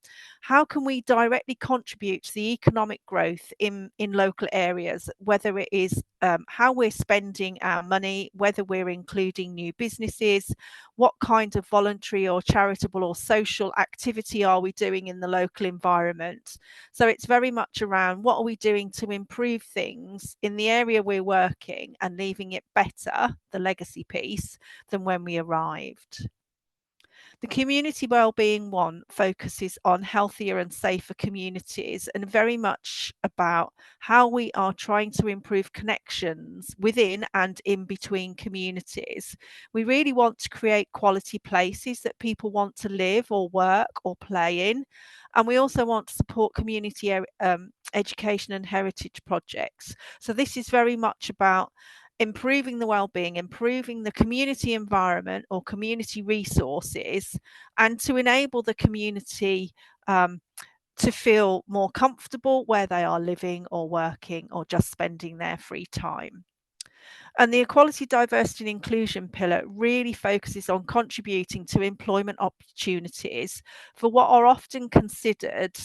how can we directly contribute to the economic growth in local areas, whether it is how we're spending our money, whether we're including new businesses, what kind of voluntary or charitable or social activity are we doing in the local environment. So it's very much around what are we doing to improve things in the area we're working and leaving it better, the legacy piece, than when we arrived. The community wellbeing one focuses on healthier and safer communities and very much about how we are trying to improve connections within and in between communities. We really want to create quality places that people want to live or work or play in. And we also want to support community education and heritage projects. So this is very much about improving the well-being, improving the community environment or community resources, and to enable the community to feel more comfortable where they are living or working or just spending their free time. And the equality, diversity and inclusion pillar really focuses on contributing to employment opportunities for what are often considered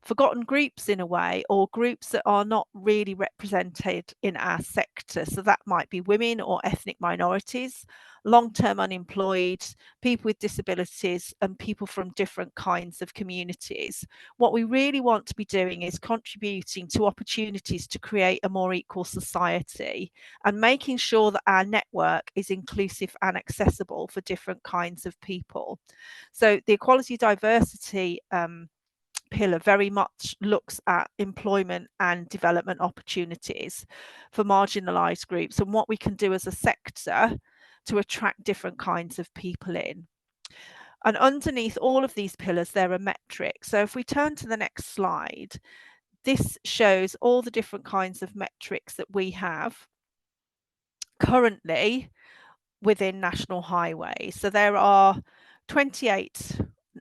forgotten groups in a way, or groups that are not really represented in our sector. So that might be women or ethnic minorities, long-term unemployed, people with disabilities, and people from different kinds of communities. What we really want to be doing is contributing to opportunities to create a more equal society and making sure that our network is inclusive and accessible for different kinds of people. So the equality, diversity pillar very much looks at employment and development opportunities for marginalised groups and what we can do as a sector to attract different kinds of people in. And underneath all of these pillars, there are metrics. So if we turn to the next slide, this shows all the different kinds of metrics that we have currently within National Highways. So there are 28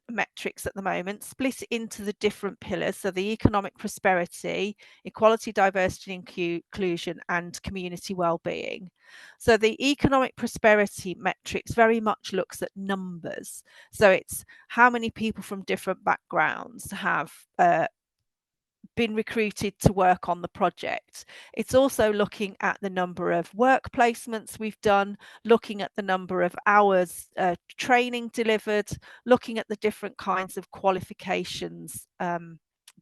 metrics at the moment, split into the different pillars. So the economic prosperity, equality, diversity, inclusion, and community well-being. So the economic prosperity metrics very much looks at numbers. So it's how many people from different backgrounds have been recruited to work on the project. It's also looking at the number of work placements we've done, looking at the number of hours training delivered, looking at the different kinds of qualifications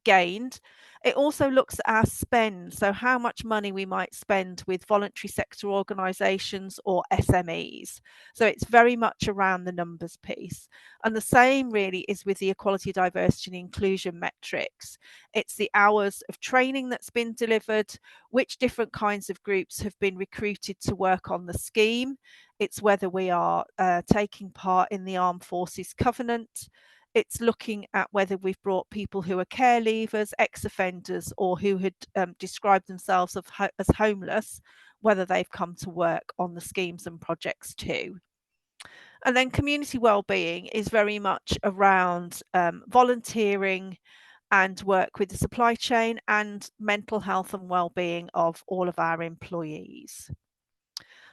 gained. It also looks at our spend, so how much money we might spend with voluntary sector organisations or SMEs. So it's very much around the numbers piece. And the same really is with the equality, diversity and inclusion metrics. It's the hours of training that's been delivered, which different kinds of groups have been recruited to work on the scheme. It's whether we are taking part in the Armed Forces Covenant. It's looking at whether we've brought people who are care leavers, ex-offenders, or who had described themselves as homeless, whether they've come to work on the schemes and projects too. And then community well-being is very much around volunteering and work with the supply chain and mental health and well-being of all of our employees.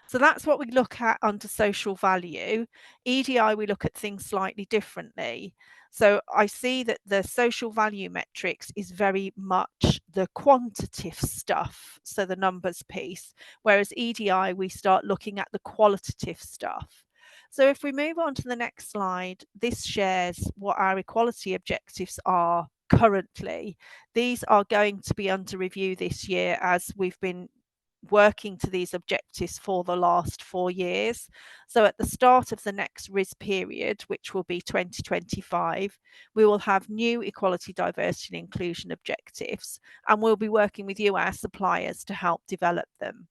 So that's what we look at under social value. EDI, we look at things slightly differently. So I see that the social value metrics is very much the quantitative stuff, so the numbers piece, whereas EDI, we start looking at the qualitative stuff. So if we move on to the next slide, this shares what our equality objectives are currently. These are going to be under review this year as we've been working to these objectives for the last 4 years. So at the start of the next RIS period, which will be 2025, we will have new equality, diversity and inclusion objectives, and we'll be working with you, our suppliers, to help develop them.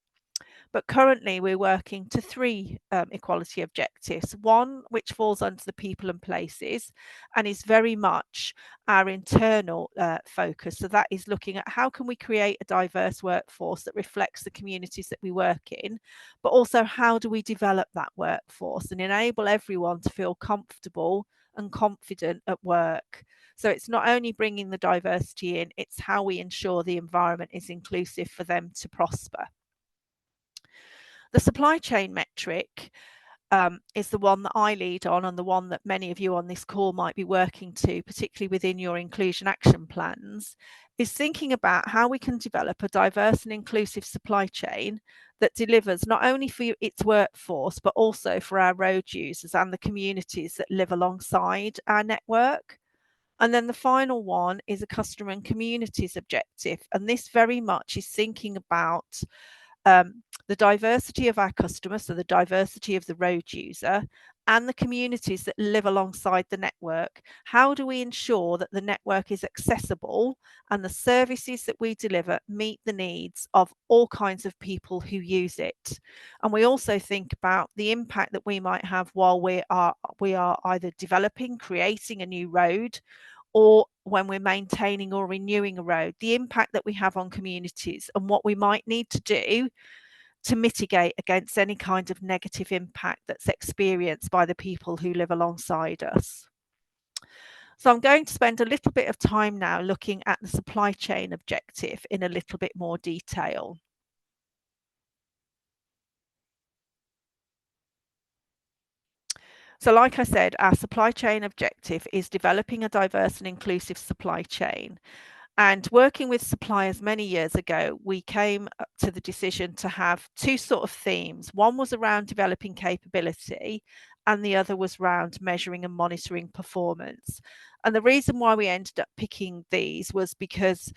But currently we're working to 3 equality objectives. One, which falls under the people and places and is very much our internal focus. So that is looking at how can we create a diverse workforce that reflects the communities that we work in, but also how do we develop that workforce and enable everyone to feel comfortable and confident at work. So it's not only bringing the diversity in, it's how we ensure the environment is inclusive for them to prosper. The supply chain metric is the one that I lead on and the one that many of you on this call might be working to, particularly within your inclusion action plans, is thinking about how we can develop a diverse and inclusive supply chain that delivers not only for its workforce, but also for our road users and the communities that live alongside our network. And then the final one is a customer and communities objective. And this very much is thinking about the diversity of our customers, so the diversity of the road user and the communities that live alongside the network. How do we ensure that the network is accessible and the services that we deliver meet the needs of all kinds of people who use it? And we also think about the impact that we might have while we are either developing, creating a new road, or when we're maintaining or renewing a road, the impact that we have on communities and what we might need to do to mitigate against any kind of negative impact that's experienced by the people who live alongside us. So I'm going to spend a little bit of time now looking at the supply chain objective in a little bit more detail. So like I said, our supply chain objective is developing a diverse and inclusive supply chain. And working with suppliers many years ago, we came to the decision to have 2 sort of themes. One was around developing capability and the other was around measuring and monitoring performance. And the reason why we ended up picking these was because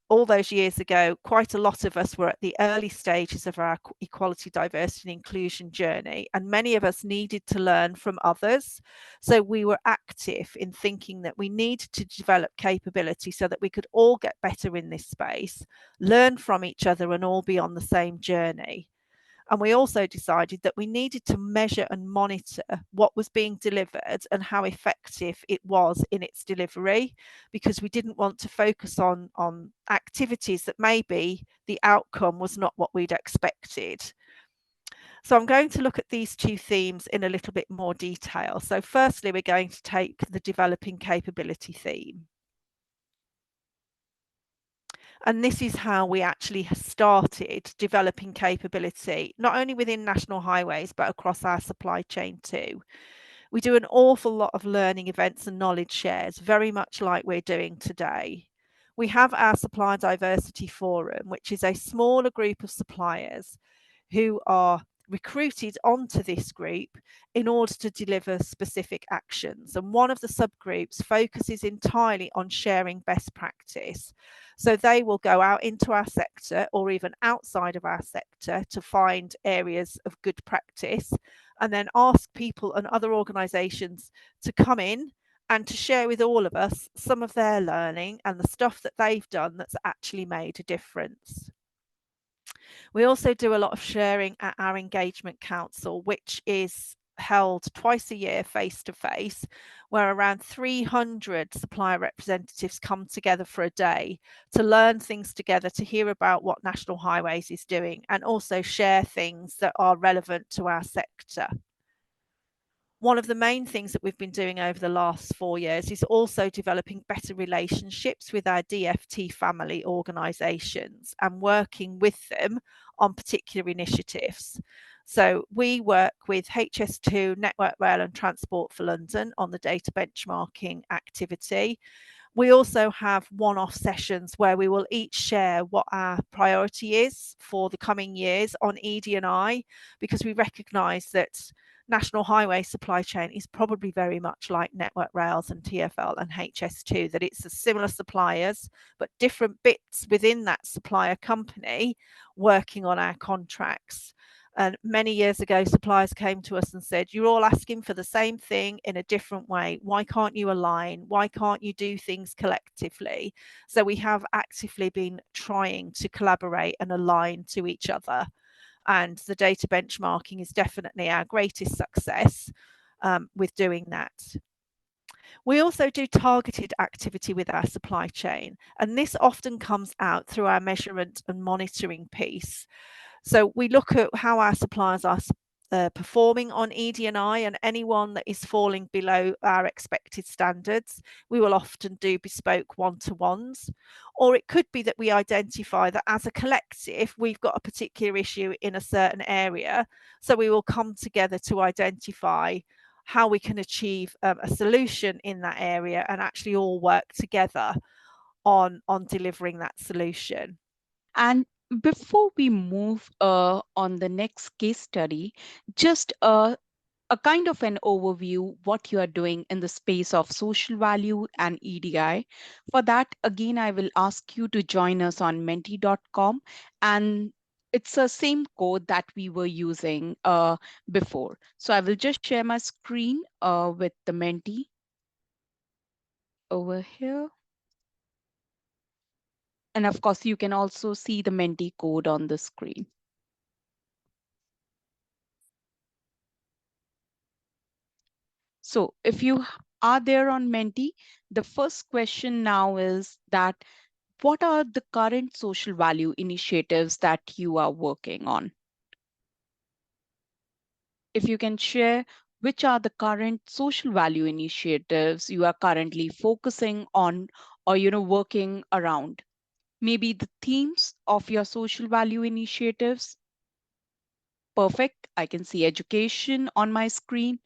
all those years ago, quite a lot of us were at the early stages of our equality, diversity and inclusion journey, and many of us needed to learn from others. So we were active in thinking that we needed to develop capability so that we could all get better in this space, learn from each other and all be on the same journey. And we also decided that we needed to measure and monitor what was being delivered and how effective it was in its delivery, because we didn't want to focus on activities that maybe the outcome was not what we'd expected. So I'm going to look at these two themes in a little bit more detail. So firstly, we're going to take the developing capability theme. And this is how we actually started developing capability, not only within National Highways, but across our supply chain too. We do an awful lot of learning events and knowledge shares, very much like we're doing today. We have our Supplier Diversity Forum, which is a smaller group of suppliers who are recruited onto this group in order to deliver specific actions. And one of the subgroups focuses entirely on sharing best practice. So they will go out into our sector or even outside of our sector to find areas of good practice, and then ask people and other organisations to come in and to share with all of us some of their learning and the stuff that they've done that's actually made a difference. We also do a lot of sharing at our engagement council, which is held twice a year face to face, where around 300 supplier representatives come together for a day to learn things together, to hear about what National Highways is doing, and also share things that are relevant to our sector. One of the main things that we've been doing over the last 4 years is also developing better relationships with our DFT family organisations and working with them on particular initiatives. So we work with HS2, Network Rail and Transport for London on the data benchmarking activity. We also have one-off sessions where we will each share what our priority is for the coming years on ED&I, because we recognise that National Highway supply chain is probably very much like Network Rails and TfL and HS2, that it's a similar suppliers, but different bits within that supplier company working on our contracts. And many years ago, suppliers came to us and said, you're all asking for the same thing in a different way. Why can't you align? Why can't you do things collectively? So we have actively been trying to collaborate and align to each other. And the data benchmarking is definitely our greatest success with doing that. We also do targeted activity with our supply chain, and this often comes out through our measurement and monitoring piece. So we look at how our suppliers are performing on ED&I, and anyone that is falling below our expected standards, we will often do bespoke one-to-ones. Or it could be that we identify that as a collective, we've got a particular issue in a certain area. So we will come together to identify how we can achieve a solution in that area and actually all work together on delivering that solution. And before we move on the next case study, just a kind of an overview what you are doing in the space of social value and EDI. For that, again, I will ask you to join us on menti.com, and it's the same code that we were using before. So I will just share my screen with the Menti over here. And of course, you can also see the Menti code on the screen. So if you are there on Menti, the first question now is that what are the current social value initiatives that you are working on? If you can share which are the current social value initiatives you are currently focusing on or working around. Maybe the themes of your social value initiatives. Perfect. I can see education on my screen.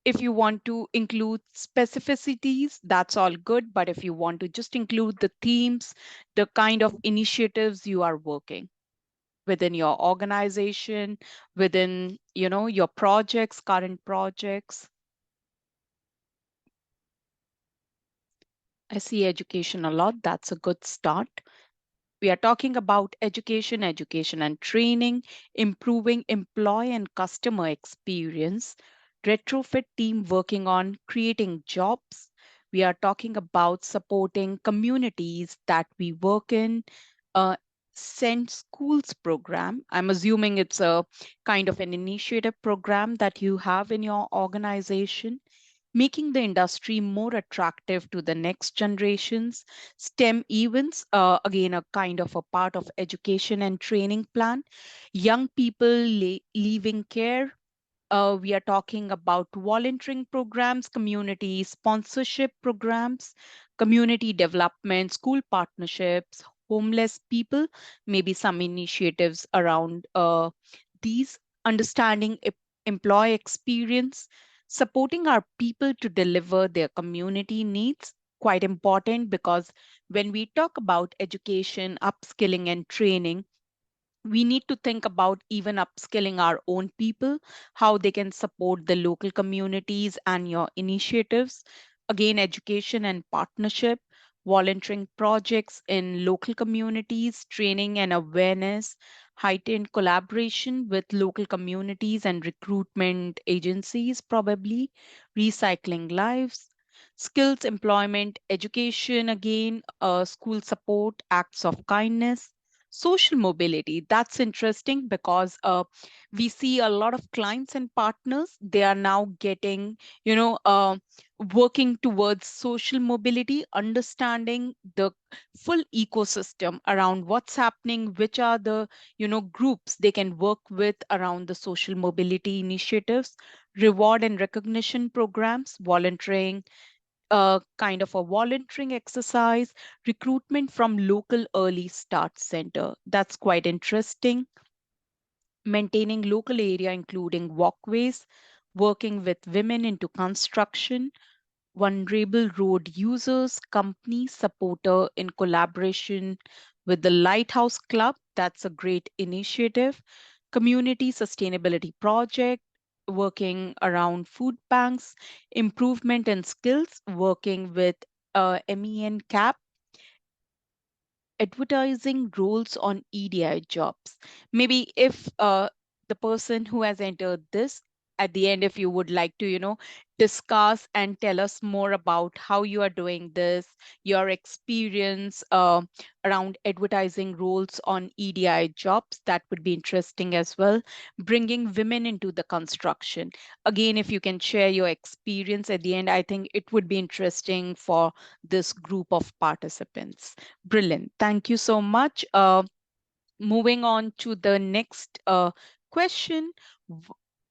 If you want to include specificities, that's all good. But if you want to just include the themes, the kind of initiatives you are working within your organization, within, your projects, current projects. I see education a lot. That's a good start. We are talking about education and training, improving employee and customer experience, retrofit team working on creating jobs. We are talking about supporting communities that we work in, uh, Send Schools program. I'm assuming it's a kind of an initiative program that you have in your organization, making the industry more attractive to the next generations. STEM events, again, a kind of a part of education and training plan. Young people leaving care. We are talking about volunteering programs, community sponsorship programs, community development, school partnerships, homeless people, maybe some initiatives around these, understanding employee experience, supporting our people to deliver their community needs. Quite important because when we talk about education, upskilling, and training, we need to think about even upskilling our own people, how they can support the local communities and your initiatives. Again, education and partnership, volunteering projects in local communities, training and awareness, heightened collaboration with local communities and recruitment agencies, probably, recycling lives. Skills, employment, education, again, school support, acts of kindness, social mobility. That's interesting because we see a lot of clients and partners, they are now getting, you know, working towards social mobility, understanding the full ecosystem around what's happening, which are the, groups they can work with around the social mobility initiatives, reward and recognition programs, volunteering, kind of a volunteering exercise, recruitment from local early start center. That's quite interesting. Maintaining local area, including walkways, working with women into construction, vulnerable road users, company supporter in collaboration with the Lighthouse Club. That's a great initiative. Community sustainability project, working around food banks, improvement in skills, working with MEN CAP, advertising roles on EDI jobs. Maybe if the person who has entered this, at the end, if you would like to, discuss and tell us more about how you are doing this, your experience around advertising roles on EDI jobs, that would be interesting as well. Bringing women into the construction. Again, if you can share your experience at the end, I think it would be interesting for this group of participants. Brilliant. Thank you so much. Moving on to the next question.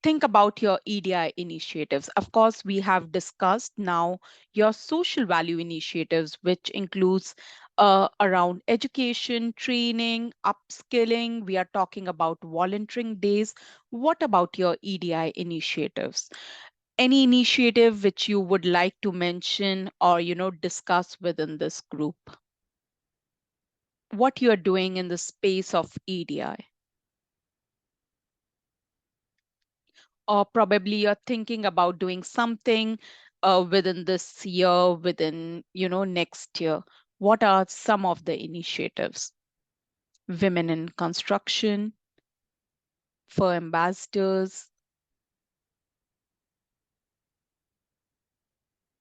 Think about your EDI initiatives. Of course, we have discussed now your social value initiatives, which includes around education, training, upskilling. We are talking about volunteering days. What about your EDI initiatives? Any initiative which you would like to mention or, discuss within this group? What you're doing in the space of EDI. Or probably you're thinking about doing something within this year, within, next year. What are some of the initiatives? Women in construction, for ambassadors.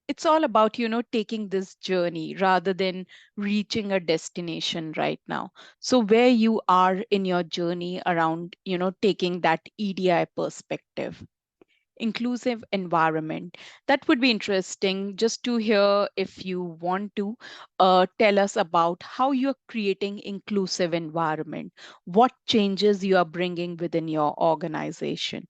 It's all about, taking this journey rather than reaching a destination right now. So where you are in your journey around, taking that EDI perspective. Inclusive environment. That would be interesting just to hear if you want to tell us about how you're creating inclusive environment, what changes you are bringing within your organization.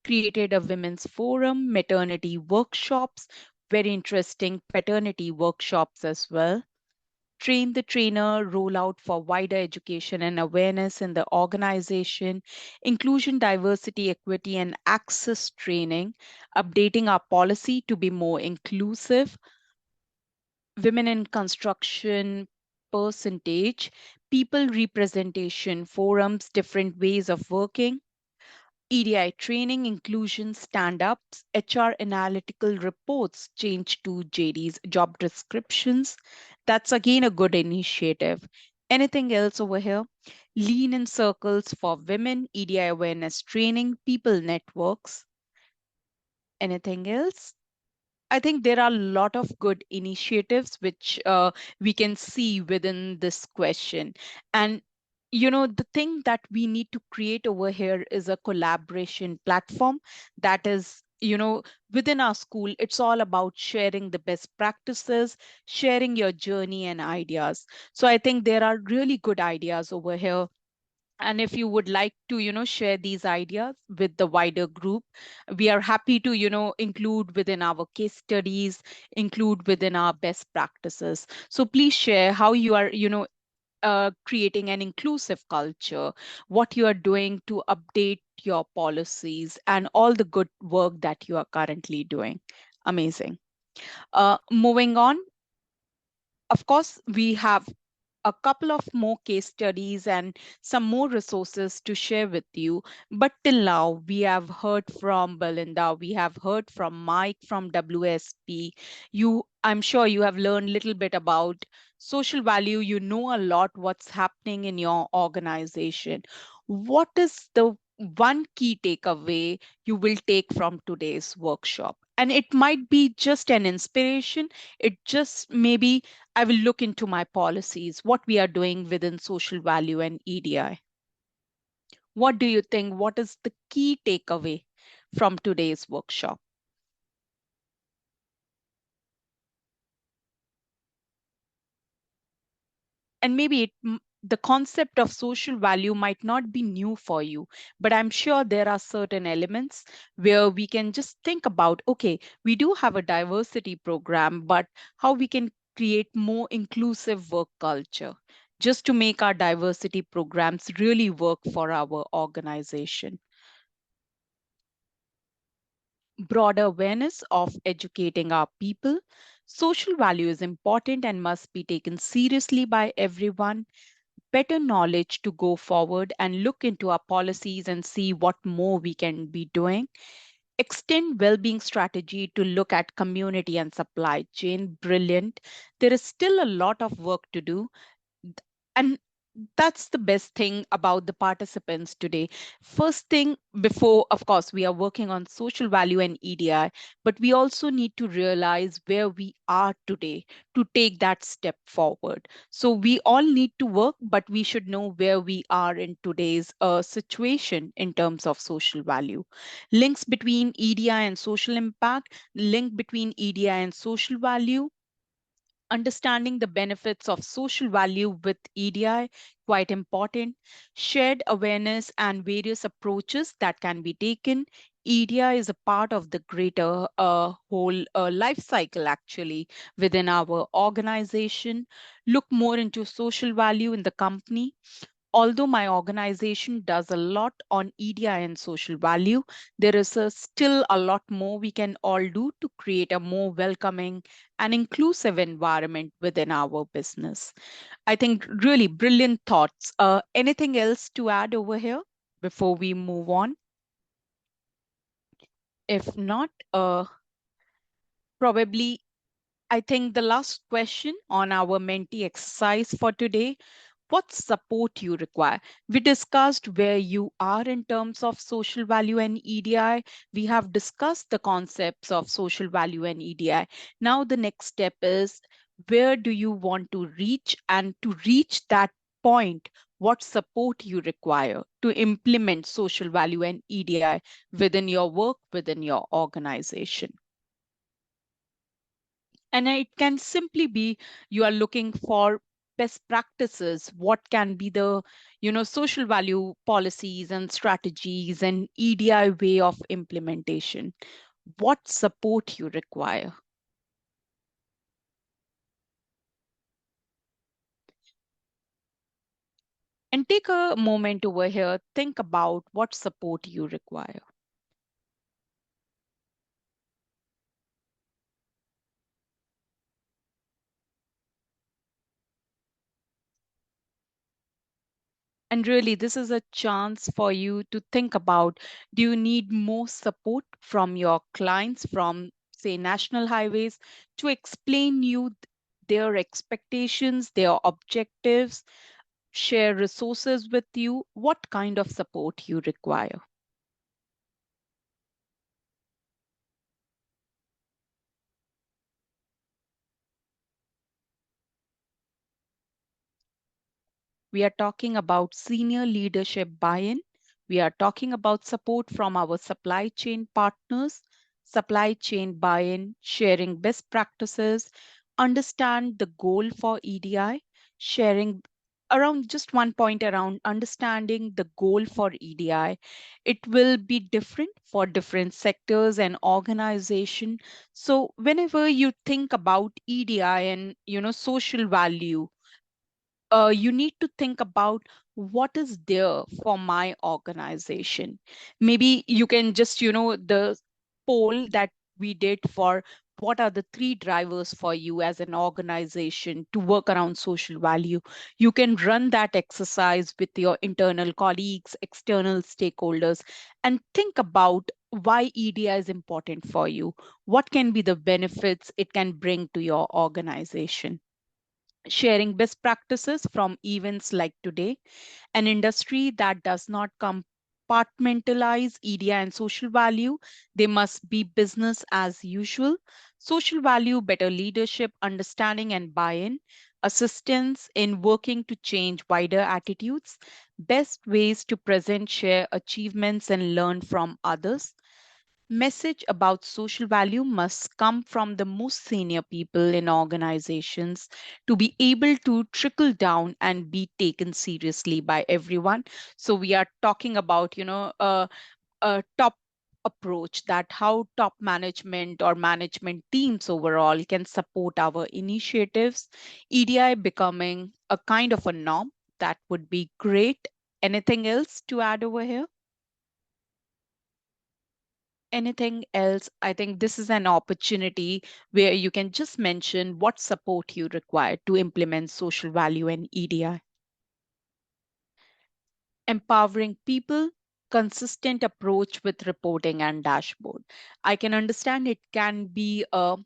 Created a women's forum, maternity workshops, very interesting paternity workshops as well. Train the trainer, roll out for wider education and awareness in the organization, inclusion, diversity, equity, and access training, updating our policy to be more inclusive, women in construction percentage, people representation forums, different ways of working, EDI training, inclusion stand-ups, HR analytical reports changed to JD's job descriptions. That's again a good initiative. Anything else over here? Lean in circles for women, EDI awareness training, people networks. Anything else? I think there are a lot of good initiatives which we can see within this question. And, the thing that we need to create over here is a collaboration platform that is, within our school, it's all about sharing the best practices, sharing your journey and ideas. So I think there are really good ideas over here, and if you would like to share these ideas with the wider group, we are happy to include within our case studies, include within our best practices. So please share how you are creating an inclusive culture, what you are doing to update your policies, and all the good work that you are currently doing. Amazing. Moving on, of course, we have a couple of more case studies and some more resources to share with you. But till now, we have heard from Belinda, we have heard from Mike from WSP. I'm sure you have learned a little bit about social value. You know a lot what's happening in your organization. What is the one key takeaway you will take from today's workshop? And it might be just an inspiration. It just maybe I will look into my policies, what we are doing within social value and EDI. What do you think? What is the key takeaway from today's workshop? And maybe the concept of social value might not be new for you, but I'm sure there are certain elements where we can just think about, okay, we do have a diversity program, but how we can create more inclusive work culture just to make our diversity programs really work for our organization. Broader awareness of educating our people. Social value is important and must be taken seriously by everyone. Better knowledge to go forward and look into our policies and see what more we can be doing. Extend well-being strategy to look at community and supply chain. Brilliant. There is still a lot of work to do. And that's the best thing about the participants today. First thing, before, of course, we are working on social value and EDI, but we also need to realize where we are today to take that step forward. So we all need to work, but we should know where we are in today's situation in terms of social value. Links between EDI and social impact, link between EDI and social value, understanding the benefits of social value with EDI, quite important. Shared awareness and various approaches that can be taken. EDI is a part of the greater whole life cycle actually within our organization. Look more into social value in the company. Although my organization does a lot on EDI and social value, there is still a lot more we can all do to create a more welcoming and inclusive environment within our business. I think really brilliant thoughts. Anything else to add over here before we move on? If not, probably I think the last question on our Menti exercise for today, what support you require. We discussed where you are in terms of social value and EDI. We have discussed the concepts of social value and EDI. Now the next step is where do you want to reach, and to reach that point, what support you require to implement social value and EDI within your work, within your organization. And it can simply be you are looking for best practices, what can be the social value policies and strategies and EDI way of implementation, what support you require. And take a moment over here, think about what support you require. And really, this is a chance for you to think about, do you need more support from your clients, from, say, national highways, to explain you their expectations, their objectives, share resources with you? What kind of support you require? We are talking about senior leadership buy-in. We are talking about support from our supply chain partners, supply chain buy-in, sharing best practices, understand the goal for EDI, sharing around just one point around understanding the goal for EDI. It will be different for different sectors and organization. So whenever you think about EDI and social value, you need to think about what is there for my organization. Maybe you can just, the poll that we did for what are the three drivers for you as an organization to work around social value. You can run that exercise with your internal colleagues, external stakeholders, and think about why EDI is important for you. What can be the benefits it can bring to your organization? Sharing best practices from events like today, an industry that does not compartmentalize EDI and social value. They must be business as usual. Social value, better leadership, understanding, and buy in, assistance in working to change wider attitudes, best ways to present, share achievements, and learn from others. Message about social value must come from the most senior people in organizations to be able to trickle down and be taken seriously by everyone. So we are talking about, a top approach, that how top management or management teams overall can support our initiatives. EDI becoming a kind of a norm, that would be great. Anything else to add over here? Anything else? I think this is an opportunity where you can just mention what support you require to implement social value and EDI. Empowering people, consistent approach with reporting and dashboard. I can understand it can be a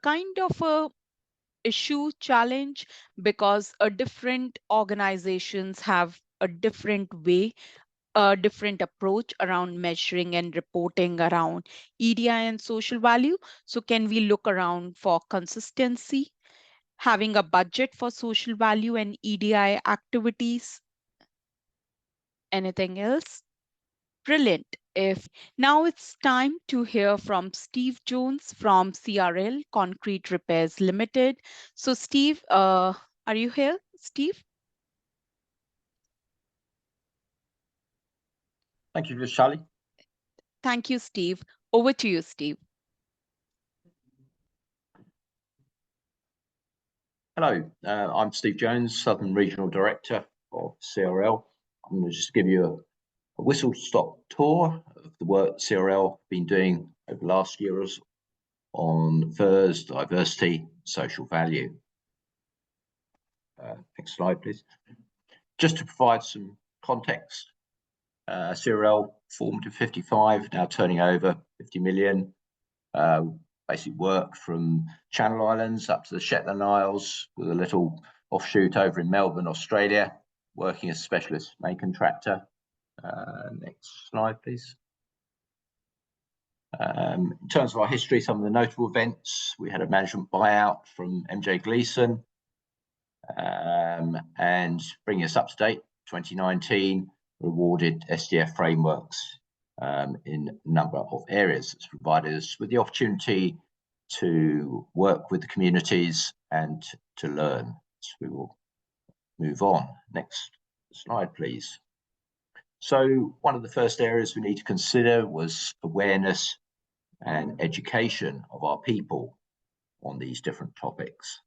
kind of a issue challenge because a different organizations have a different way, a different approach around measuring and reporting around EDI and social value. So can we look around for consistency, having a budget for social value and EDI activities? Anything else? Brilliant. If now it's time to hear from Steve Jones from CRL Concrete Repairs Limited. So Steve, are you here, Steve? Thank you, Charlie. Thank you, Steve. Over to you, Steve. Hello, I'm Steve Jones, Southern Regional Director of CRL. I'm going to just give you a whistle-stop tour of the work CRL have been doing over the last years on FIRS, diversity, social value. Next slide, please. Just to provide some context, CRL formed in 55, now turning over 50 million. Basically work from Channel Islands up to the Shetland Isles with a little offshoot over in Melbourne, Australia, working as a specialist main contractor. Next slide, please. In terms of our history, some of the notable events, we had a management buyout from MJ Gleeson, and bringing us up to date, 2019, rewarded SDF frameworks in a number of areas. It's provided us with the opportunity to work with the communities and to learn. So we will move on. Next slide, please. So one of the first areas we need to consider was awareness and education of our people on these different topics.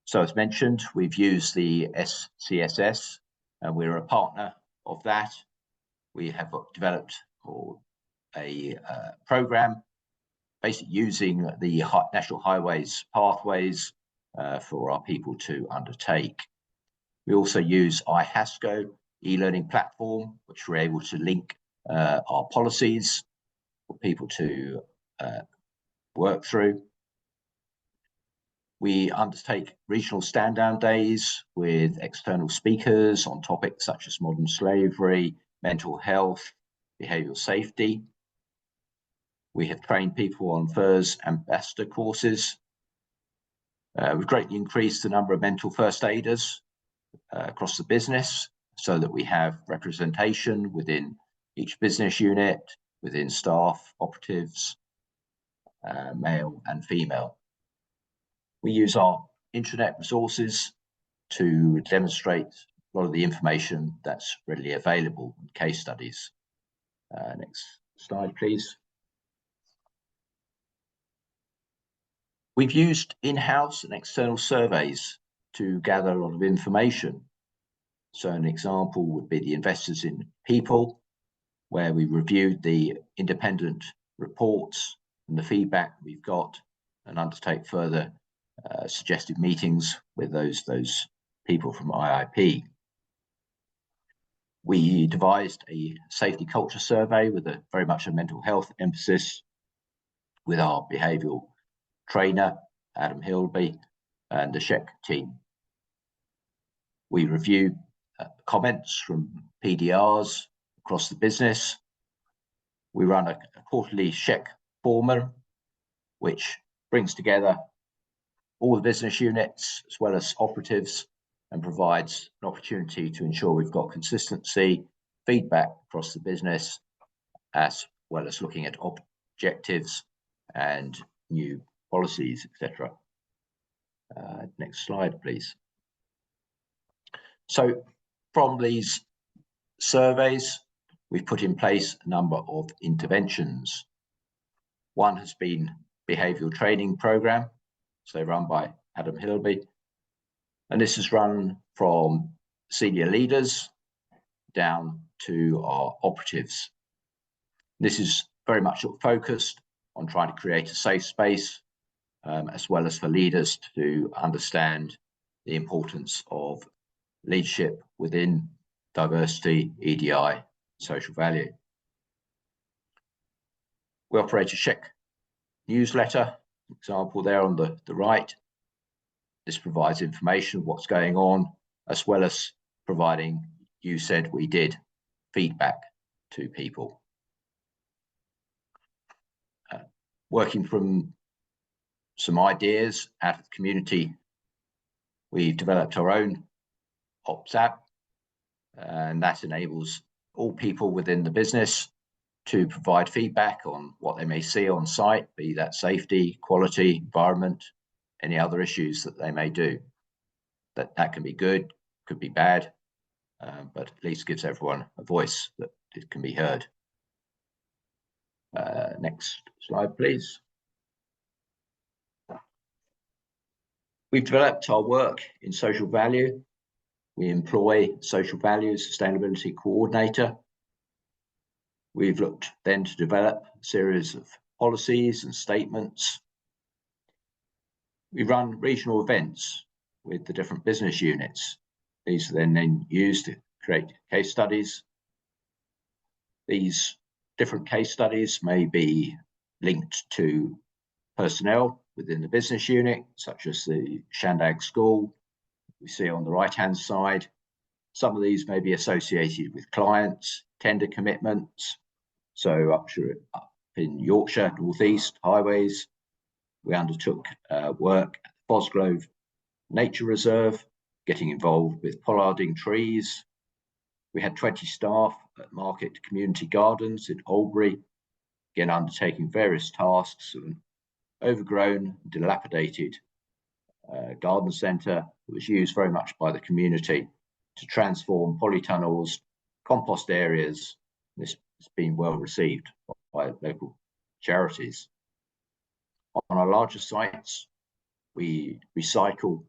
So as mentioned, we've used the SCSS, and we're a partner of that. We have developed a program basically using the National Highways pathways for our people to undertake. We also use iHasco e-learning platform, which we're able to link our policies for people to work through. We undertake regional stand-down days with external speakers on topics such as modern slavery, mental health, behavioural safety. We have trained people on FIRS ambassador courses. We've greatly increased the number of mental first aiders across the business so that we have representation within each business unit, within staff, operatives, male and female. We use our intranet resources to demonstrate a lot of the information that's readily available in case studies. Next slide, please. We've used in-house and external surveys to gather a lot of information. So an example would be the Investors in People, where we reviewed the independent reports and the feedback we've got and undertake further suggested meetings with those people from IIP. We devised a safety culture survey with very much a mental health emphasis with our behavioural trainer, Adam Hilby, and the SHEC team. We review comments from PDRs across the business. We run a quarterly SHEC forum, which brings together all the business units as well as operatives and provides an opportunity to ensure we've got consistency, feedback across the business, as well as looking at objectives and new policies, etc. Next slide, please. So from these surveys, we've put in place a number of interventions. One has been behavioural training program, so run by Adam Hilby. And this is run from senior leaders down to our operatives. This is very much focused on trying to create a safe space, as well as for leaders to understand the importance of leadership within diversity, EDI, social value. We operate a SHEC newsletter, example there on the right. This provides information of what's going on, as well as providing "you said we did" feedback to people. Working from some ideas out of the community, we've developed our own Ops app, and that enables all people within the business to provide feedback on what they may see on site, be that safety, quality, environment, any other issues that they may do. That can be good, could be bad, but at least gives everyone a voice that it can be heard. Next slide, please. We've developed our work in social value. We employ social value sustainability coordinator. We've looked then to develop a series of policies and statements. We run regional events with the different business units. These are then used to create case studies. These different case studies may be linked to personnel within the business unit, such as the Shandag School we see on the right-hand side. Some of these may be associated with clients, tender commitments. So up in Yorkshire, North East Highways, we undertook work at the Bosgrove Nature Reserve, getting involved with pollarding trees. We had 20 staff at Market Community Gardens in Albury, again undertaking various tasks of an overgrown, dilapidated garden centre that was used very much by the community to transform polytunnels, compost areas. This has been well received by local charities. On our larger sites, we recycle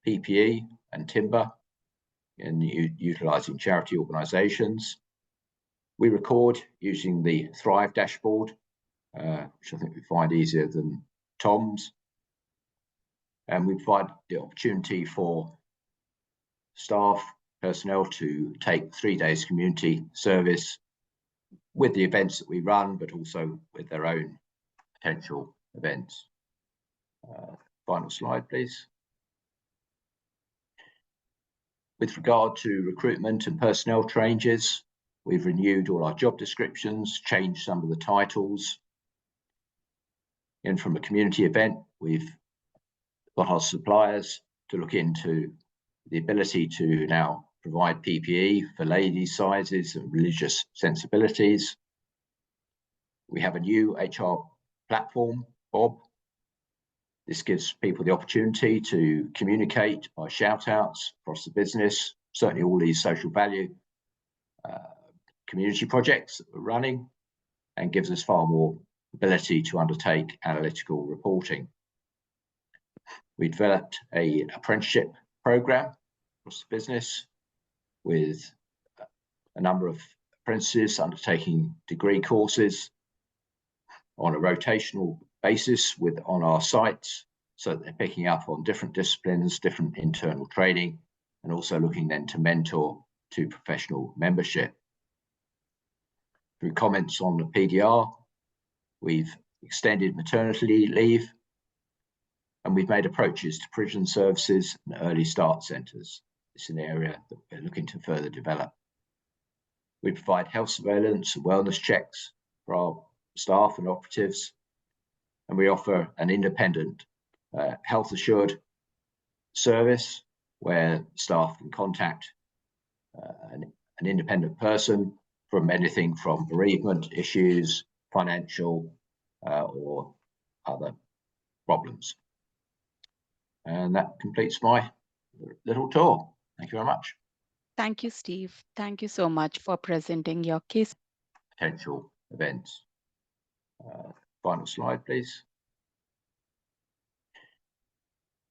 PPE and timber in utilising charity organisations. We record using the Thrive dashboard, which I think we find easier than Tom's. And we provide the opportunity for staff, personnel to take 3 days community service with the events that we run, but also with their own potential events. Final slide, please. With regard to recruitment and personnel changes, we've renewed all our job descriptions, changed some of the titles. And from a community event, we've got our suppliers to look into the ability to now provide PPE for ladies' sizes and religious sensibilities. We have a new HR platform, Bob. This gives people the opportunity to communicate by shout-outs across the business, certainly all these social value community projects that we're running, and gives us far more ability to undertake analytical reporting. We developed an apprenticeship program across the business with a number of apprentices undertaking degree courses on a rotational basis on our sites, so that they're picking up on different disciplines, different internal training, and also looking then to mentor to professional membership. Through comments on the PDR, we've extended maternity leave, and we've made approaches to prison services and early start centres. It's an area that we're looking to further develop. We provide health surveillance and wellness checks for our staff and operatives, and we offer an independent health assured service where staff can contact an independent person from anything from bereavement issues, financial or other problems. And that completes my little tour. Thank you very much. Thank you, Steve. Thank you so much for presenting your case. Potential events. Final slide, please.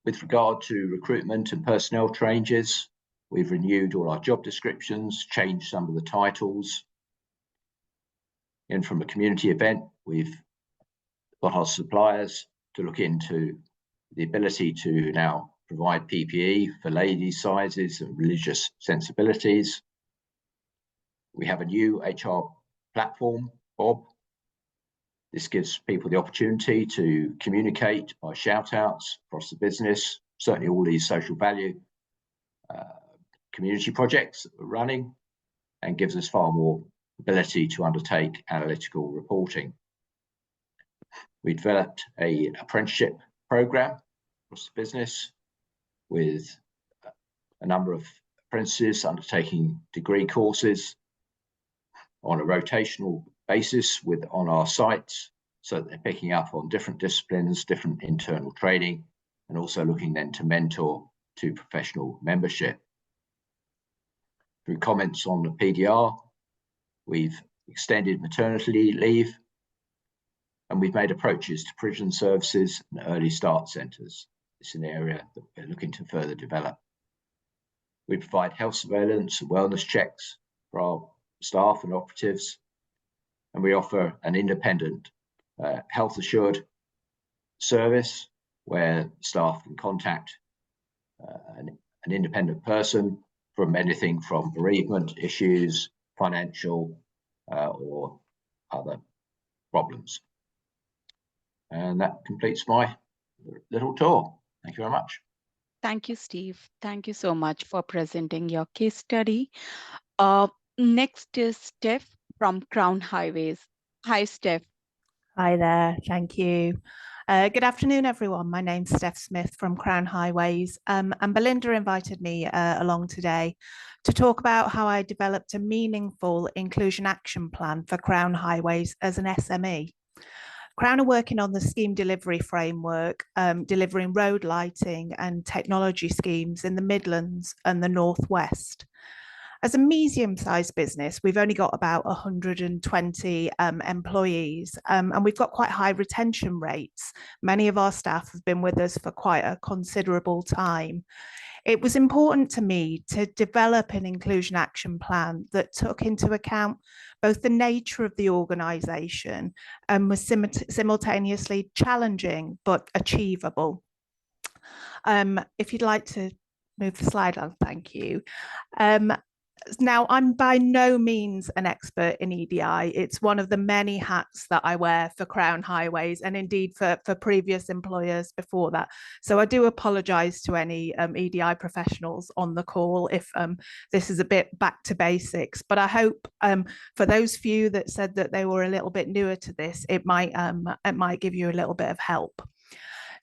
With regard to recruitment and personnel changes, we've renewed all our job descriptions, changed some of the titles. And from a community event, we've got our suppliers to look into the ability to now provide PPE for ladies' sizes and religious sensibilities. We have a new HR platform, Bob. This gives people the opportunity to communicate by shout-outs across the business, certainly all these social value community projects that we're running, and gives us far more ability to undertake analytical reporting. We developed an apprenticeship program across the business with a number of apprentices undertaking degree courses on a rotational basis on our sites, so that they're picking up on different disciplines, different internal training, and also looking then to mentor to professional membership. Through comments on the PDR, we've extended maternity leave, and we've made approaches to prison services and early start centres. It's an area that we're looking to further develop. We provide health surveillance and wellness checks for our staff and operatives, and we offer an independent health assured service where staff can contact an independent person from anything from bereavement issues, financial or other problems. And that completes my little tour. Thank you very much. Thank you, Steve. Thank you so much for presenting your case study. Next is Steph from Crown Highways. Hi, Steph. Hi there. Thank you. Good afternoon, everyone. My name's Steph Smith from Crown Highways, and Belinda invited me along today to talk about how I developed a meaningful inclusion action plan for Crown Highways as an SME. Crown are working on the scheme delivery framework, delivering road lighting and technology schemes in the Midlands and the Northwest. As a medium-sized business, we've only got about 120 employees, and we've got quite high retention rates. Many of our staff have been with us for quite a considerable time. It was important to me to develop an inclusion action plan that took into account both the nature of the organisation and was simultaneously challenging but achievable. If you'd like to move the slide on, thank you. Now, I'm by no means an expert in EDI. It's one of the many hats that I wear for Crown Highways and indeed for previous employers before that. So I do apologise to any EDI professionals on the call if this is a bit back to basics, but I hope for those few that said that they were a little bit newer to this, it might give you a little bit of help.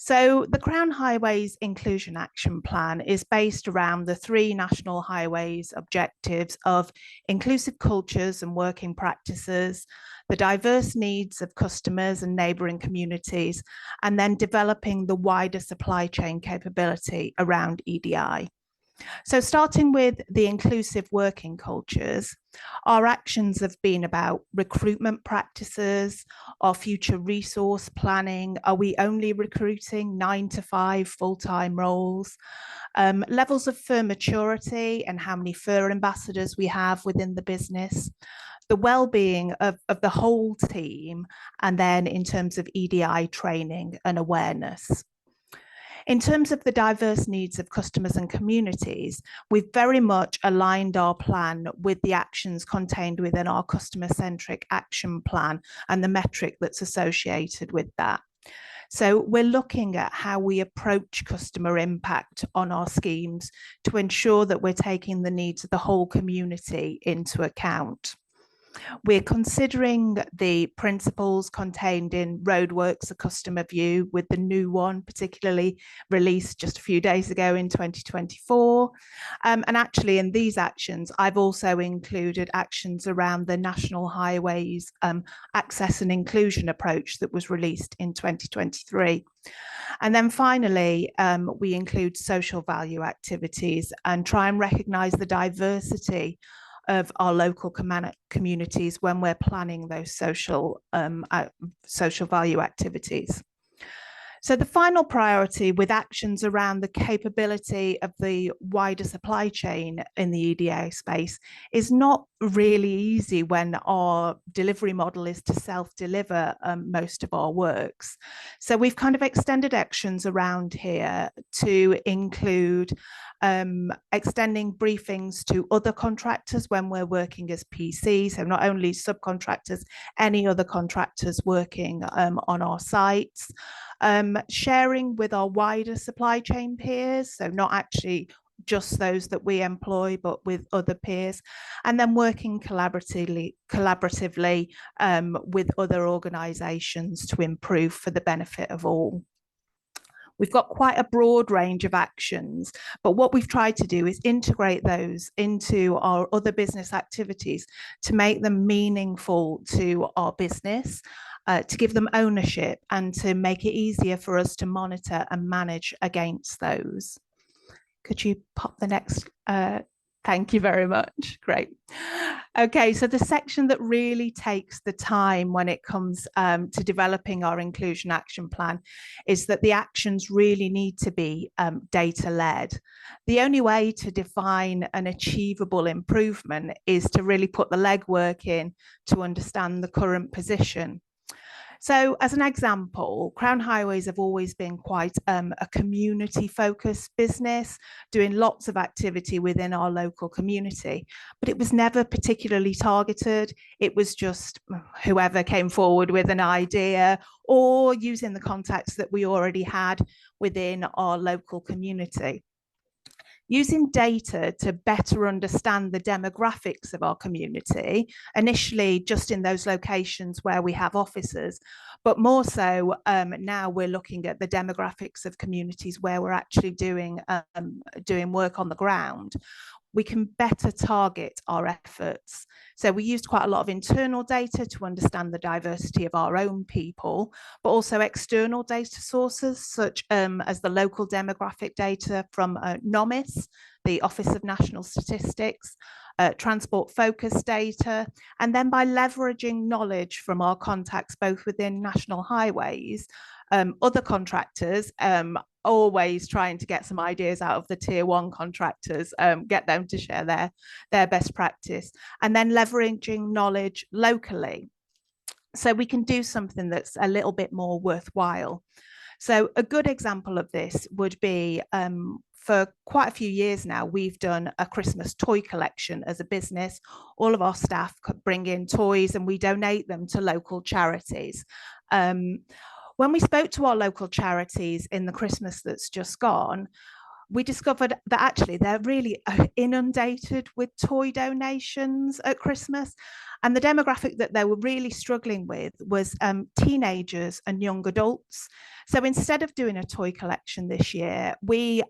So the Crown Highways Inclusion Action Plan is based around the 3 National Highways objectives of inclusive cultures and working practices, the diverse needs of customers and neighbouring communities, and then developing the wider supply chain capability around EDI. So starting with the inclusive working cultures, our actions have been about recruitment practices, our future resource planning. Are we only recruiting 9 to 5 full-time roles? Levels of firm maturity and how many FIR ambassadors we have within the business, the well-being of the whole team, and then in terms of EDI training and awareness. In terms of the diverse needs of customers and communities, we've very much aligned our plan with the actions contained within our customer-centric action plan and the metric that's associated with that. So we're looking at how we approach customer impact on our schemes to ensure that we're taking the needs of the whole community into account. We're considering the principles contained in Roadworks, a customer view, with the new one particularly released just a few days ago in 2024. And actually in these actions, I've also included actions around the National Highways Access and Inclusion approach that was released in 2023. And then finally, we include social value activities and try and recognise the diversity of our local communities when we're planning those social value activities. So the final priority, with actions around the capability of the wider supply chain in the EDI space, is not really easy when our delivery model is to self-deliver most of our works. So we've kind of extended actions around here to include extending briefings to other contractors when we're working as PC, so not only subcontractors, any other contractors working on our sites. Sharing with our wider supply chain peers, so not actually just those that we employ, but with other peers, and then working collaboratively with other organisations to improve for the benefit of all. We've got quite a broad range of actions, but what we've tried to do is integrate those into our other business activities to make them meaningful to our business, to give them ownership and to make it easier for us to monitor and manage against those. Could you pop the next? Thank you very much. Great. Okay, so the section that really takes the time when it comes to developing our inclusion action plan is that the actions really need to be data-led. The only way to define an achievable improvement is to really put the legwork in to understand the current position. So as an example, Crown Highways have always been quite a community-focused business, doing lots of activity within our local community, but it was never particularly targeted. It was just whoever came forward with an idea or using the contacts that we already had within our local community. Using data to better understand the demographics of our community, initially just in those locations where we have offices, but more so now we're looking at the demographics of communities where we're actually doing work on the ground. We can better target our efforts. So we used quite a lot of internal data to understand the diversity of our own people, but also external data sources such as the local demographic data from NOMIS, the Office of National Statistics, transport focus data, and then by leveraging knowledge from our contacts both within National Highways, other contractors, always trying to get some ideas out of the tier 1 contractors, get them to share their best practice, and then leveraging knowledge locally so we can do something that's a little bit more worthwhile. So a good example of this would be for quite a few years now, we've done a Christmas toy collection as a business. All of our staff could bring in toys and we donate them to local charities. When we spoke to our local charities in the Christmas that's just gone, we discovered that actually they're really inundated with toy donations at Christmas. And the demographic that they were really struggling with was teenagers and young adults. So instead of doing a toy collection this year,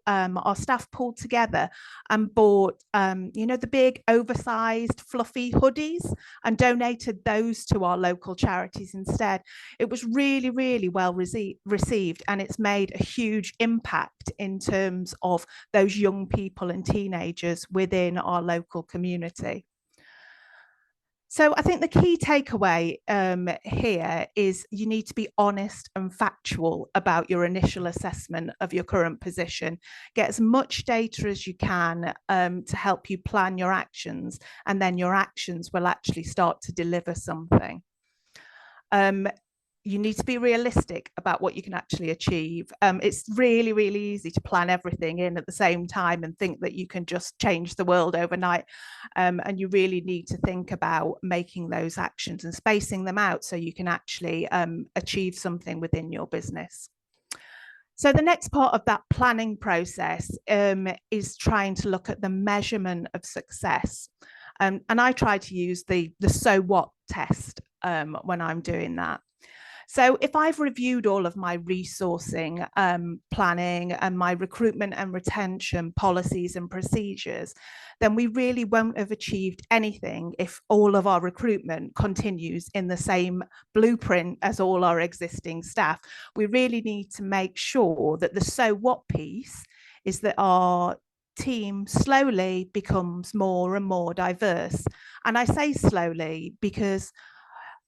our staff pulled together and bought, the big oversized fluffy hoodies and donated those to our local charities instead. It was really, really well received, and it's made a huge impact in terms of those young people and teenagers within our local community. So I think the key takeaway here is you need to be honest and factual about your initial assessment of your current position. Get as much data as you can to help you plan your actions, and then your actions will actually start to deliver something. You need to be realistic about what you can actually achieve. It's really, really easy to plan everything in at the same time and think that you can just change the world overnight. And you really need to think about making those actions and spacing them out so you can actually achieve something within your business. So the next part of that planning process is trying to look at the measurement of success. And I try to use the so what test when I'm doing that. So if I've reviewed all of my resourcing, planning, and my recruitment and retention policies and procedures, then we really won't have achieved anything if all of our recruitment continues in the same blueprint as all our existing staff. We really need to make sure that the so what piece is that our team slowly becomes more and more diverse. And I say slowly because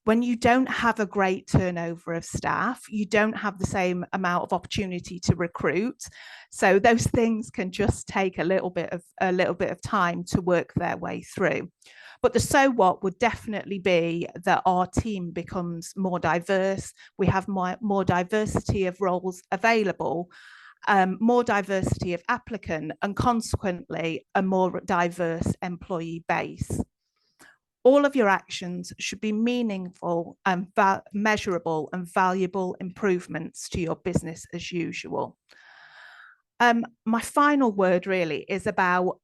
when you don't have a great turnover of staff, you don't have the same amount of opportunity to recruit. So those things can just take a little bit of time to work their way through. But the so what would definitely be that our team becomes more diverse. We have more diversity of roles available, more diversity of applicant, and consequently a more diverse employee base. All of your actions should be meaningful and measurable and valuable improvements to your business as usual. My final word really is about,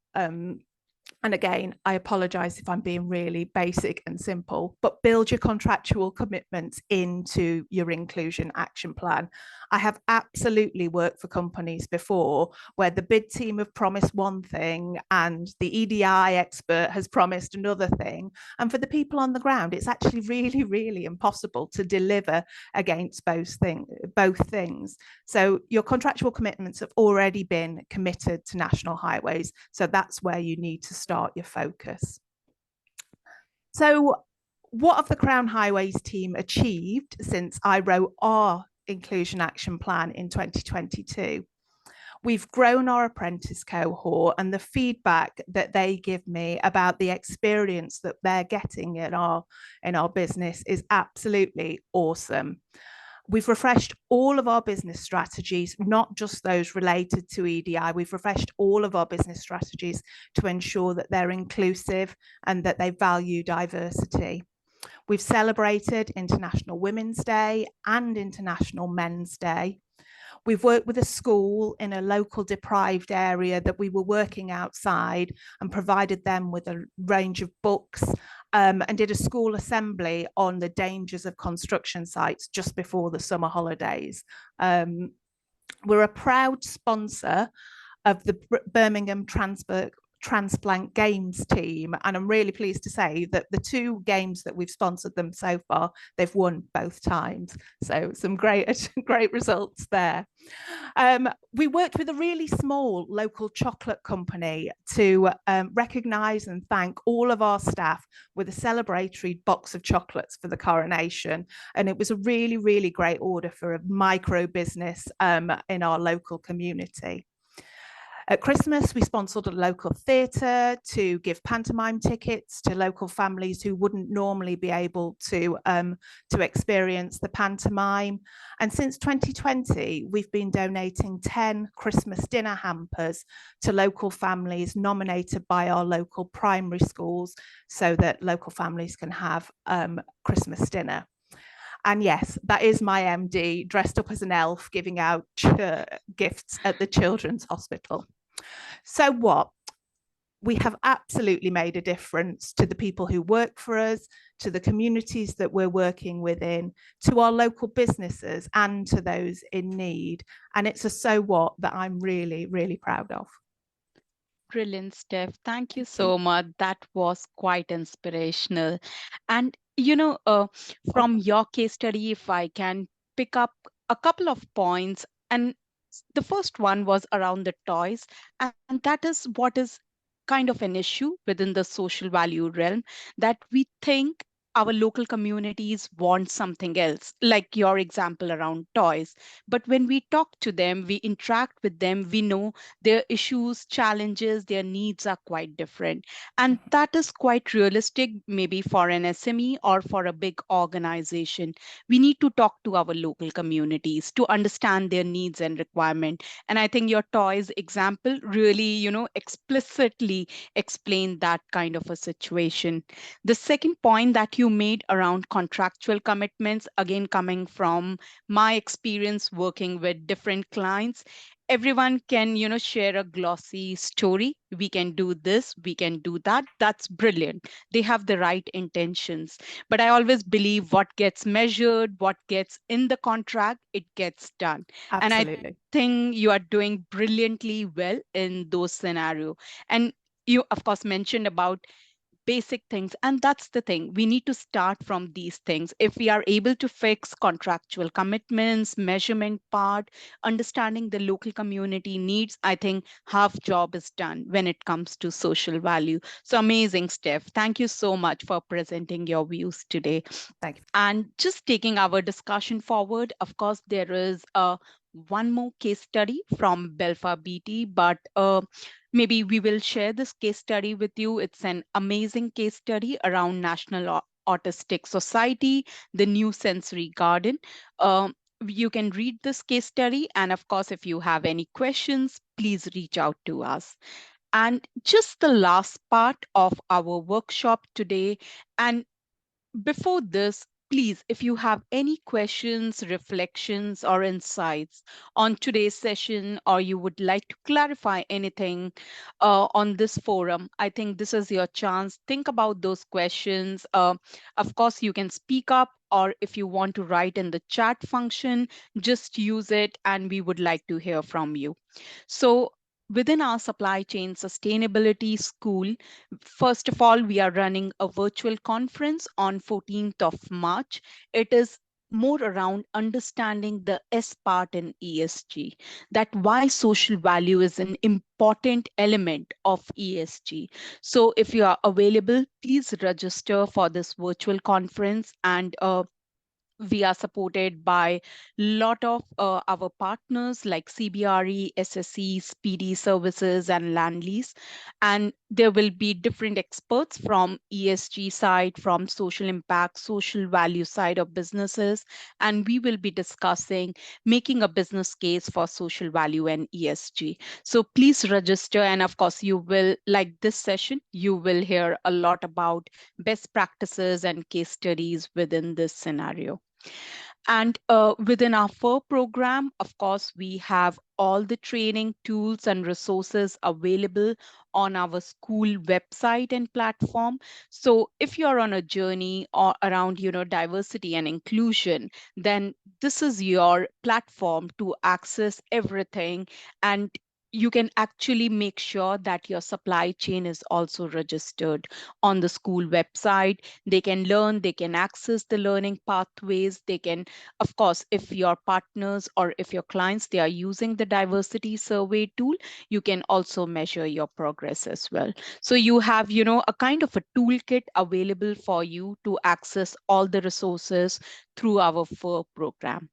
and again, I apologize if I'm being really basic and simple, but build your contractual commitments into your inclusion action plan. I have absolutely worked for companies before where the bid team have promised one thing and the EDI expert has promised another thing. And for the people on the ground, it's actually really, really impossible to deliver against both things. So your contractual commitments have already been committed to National Highways. So that's where you need to start your focus. So what have the Crown Highways team achieved since I wrote our inclusion action plan in 2022? We've grown our apprentice cohort, and the feedback that they give me about the experience that they're getting in our business is absolutely awesome. We've refreshed all of our business strategies, not just those related to EDI. We've refreshed all of our business strategies to ensure that they're inclusive and that they value diversity. We've celebrated International Women's Day and International Men's Day. We've worked with a school in a local deprived area that we were working outside and provided them with a range of books and did a school assembly on the dangers of construction sites just before the summer holidays. We're a proud sponsor of the Birmingham Transplant Games team, and I'm really pleased to say that the 2 games that we've sponsored them so far, they've won both times. So some great results there. We worked with a really small local chocolate company to recognise and thank all of our staff with a celebratory box of chocolates for the coronation, and it was a really, really great order for a micro business in our local community. At Christmas, we sponsored a local theatre to give pantomime tickets to local families who wouldn't normally be able to experience the pantomime. And since 2020, we've been donating 10 Christmas dinner hampers to local families nominated by our local primary schools so that local families can have Christmas dinner. And yes, that is my MD dressed up as an elf giving out gifts at the Children's Hospital. So what? We have absolutely made a difference to the people who work for us, to the communities that we're working within, to our local businesses and to those in need. And it's a so what that I'm really, really proud of. Brilliant, Steph. Thank you so much. That was quite inspirational. And, from your case study, if I can pick up a couple of points, and the first one was around the toys, and that is what is kind of an issue within the social value realm, that we think our local communities want something else, like your example around toys. But when we talk to them, we interact with them, we know their issues, challenges, their needs are quite different. And that is quite realistic, maybe for an SME or for a big organization. We need to talk to our local communities to understand their needs and requirement. And I think your toys example really, explicitly explain that kind of a situation. The second point that you made around contractual commitments, again, coming from my experience working with different clients, everyone can share a glossy story. We can do this, we can do that. That's brilliant. They have the right intentions, but I always believe what gets measured, what gets in the contract, it gets done. And I Absolutely. think you are doing brilliantly well in those scenarios. And you of course mentioned about basic things, and that's the thing, we need to start from these things. If we are able to fix contractual commitments, measurement part, understanding the local community needs, I think half job is done when it comes to social value. So amazing, Steph. Thank you so much for presenting your views today. Thank you. And just taking our discussion forward, of course, there is one more case study from Belfa BT, but maybe we will share this case study with you. It's an amazing case study around National Autistic Society, the New Sensory Garden. You can read this case study. And of course, if you have any questions, please reach out to us. And just the last part of our workshop today. And before this, please, if you have any questions, reflections, or insights on today's session, or you would like to clarify anything on this forum, I think this is your chance. Think about those questions. Of course, you can speak up, or if you want to write in the chat function, just use it, and we would like to hear from you. So, within our supply chain sustainability school, first of all, we are running a virtual conference on 14th of March. It is more around understanding the S part in ESG, that why social value is an important element of ESG. So if you are available, please register for this virtual conference. And we are supported by a lot of our partners like CBRE, SSE, PD Services, and Landlease. And there will be different experts from ESG side, from social impact, social value side of businesses. And we will be discussing making a business case for social value and ESG. So please register. And of course, you will, like this session, you will hear a lot about best practices and case studies within this scenario. And within our FUR program, of course, we have all the training tools and resources available on our school website and platform. So if you're on a journey or around, diversity and inclusion, then this is your platform to access everything. And you can actually make sure that your supply chain is also registered on the school website. They can learn, they can access the learning pathways. They can, of course, if your partners or if your clients, they are using the diversity survey tool, you can also measure your progress as well. So you have, a kind of a toolkit available for you to access all the resources through our FUR program.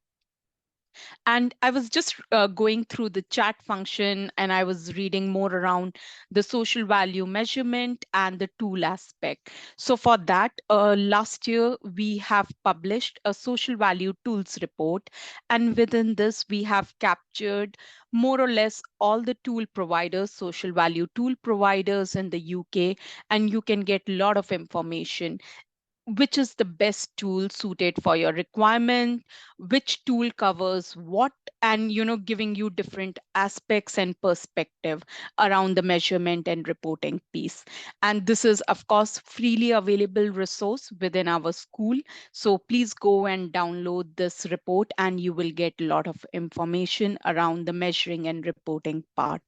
And I was just going through the chat function, and I was reading more around the social value measurement and the tool aspect. So for that, last year, we have published a social value tools report. And within this, we have captured more or less all the tool providers, social value tool providers in the UK, and you can get a lot of information. which is the best tool suited for your requirement, which tool covers what, and giving you different aspects and perspective around the measurement and reporting piece. And this is of course freely available resource within our school, so please go and download this report and you will get a lot of information around the measuring and reporting part.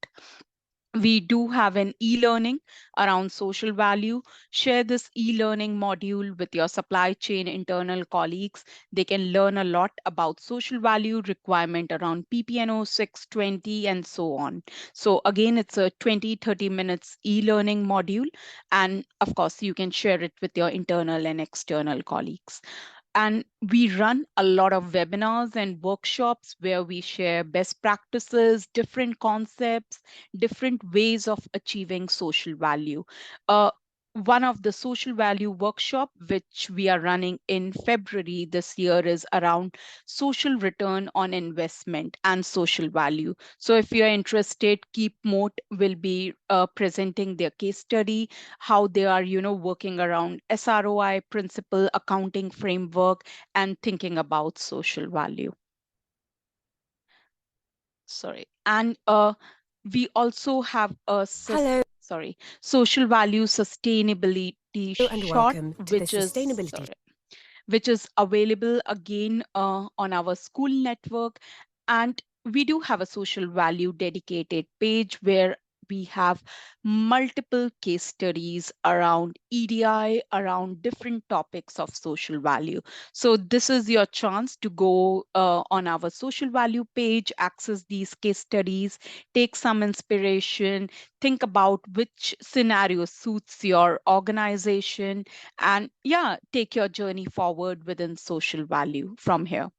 We do have an e-learning around social value. Share this e-learning module with your supply chain internal colleagues. They can learn a lot about social value requirement around PPNO 620 and so on. So again, it's a 20-30 minutes e-learning module. And of course, you can share it with your internal and external colleagues. And we run a lot of webinars and workshops where we share best practices, different concepts, different ways of achieving social value. One of the social value workshop which we are running in February this year is around social return on investment and social value. So if you're interested, Keep Moat will be presenting their case study, how they are, working around SROI principle, accounting framework, and thinking about social value. Sorry. And we also have a social value sustainability and short, welcome to which the is sustainability which is available again on our school network. And we do have a social value dedicated page where we have multiple case studies around EDI, around different topics of social value. So this is your chance to go on our social value page, access these case studies, take some inspiration, think about which scenario suits your organization, and yeah, take your journey forward within social value from here.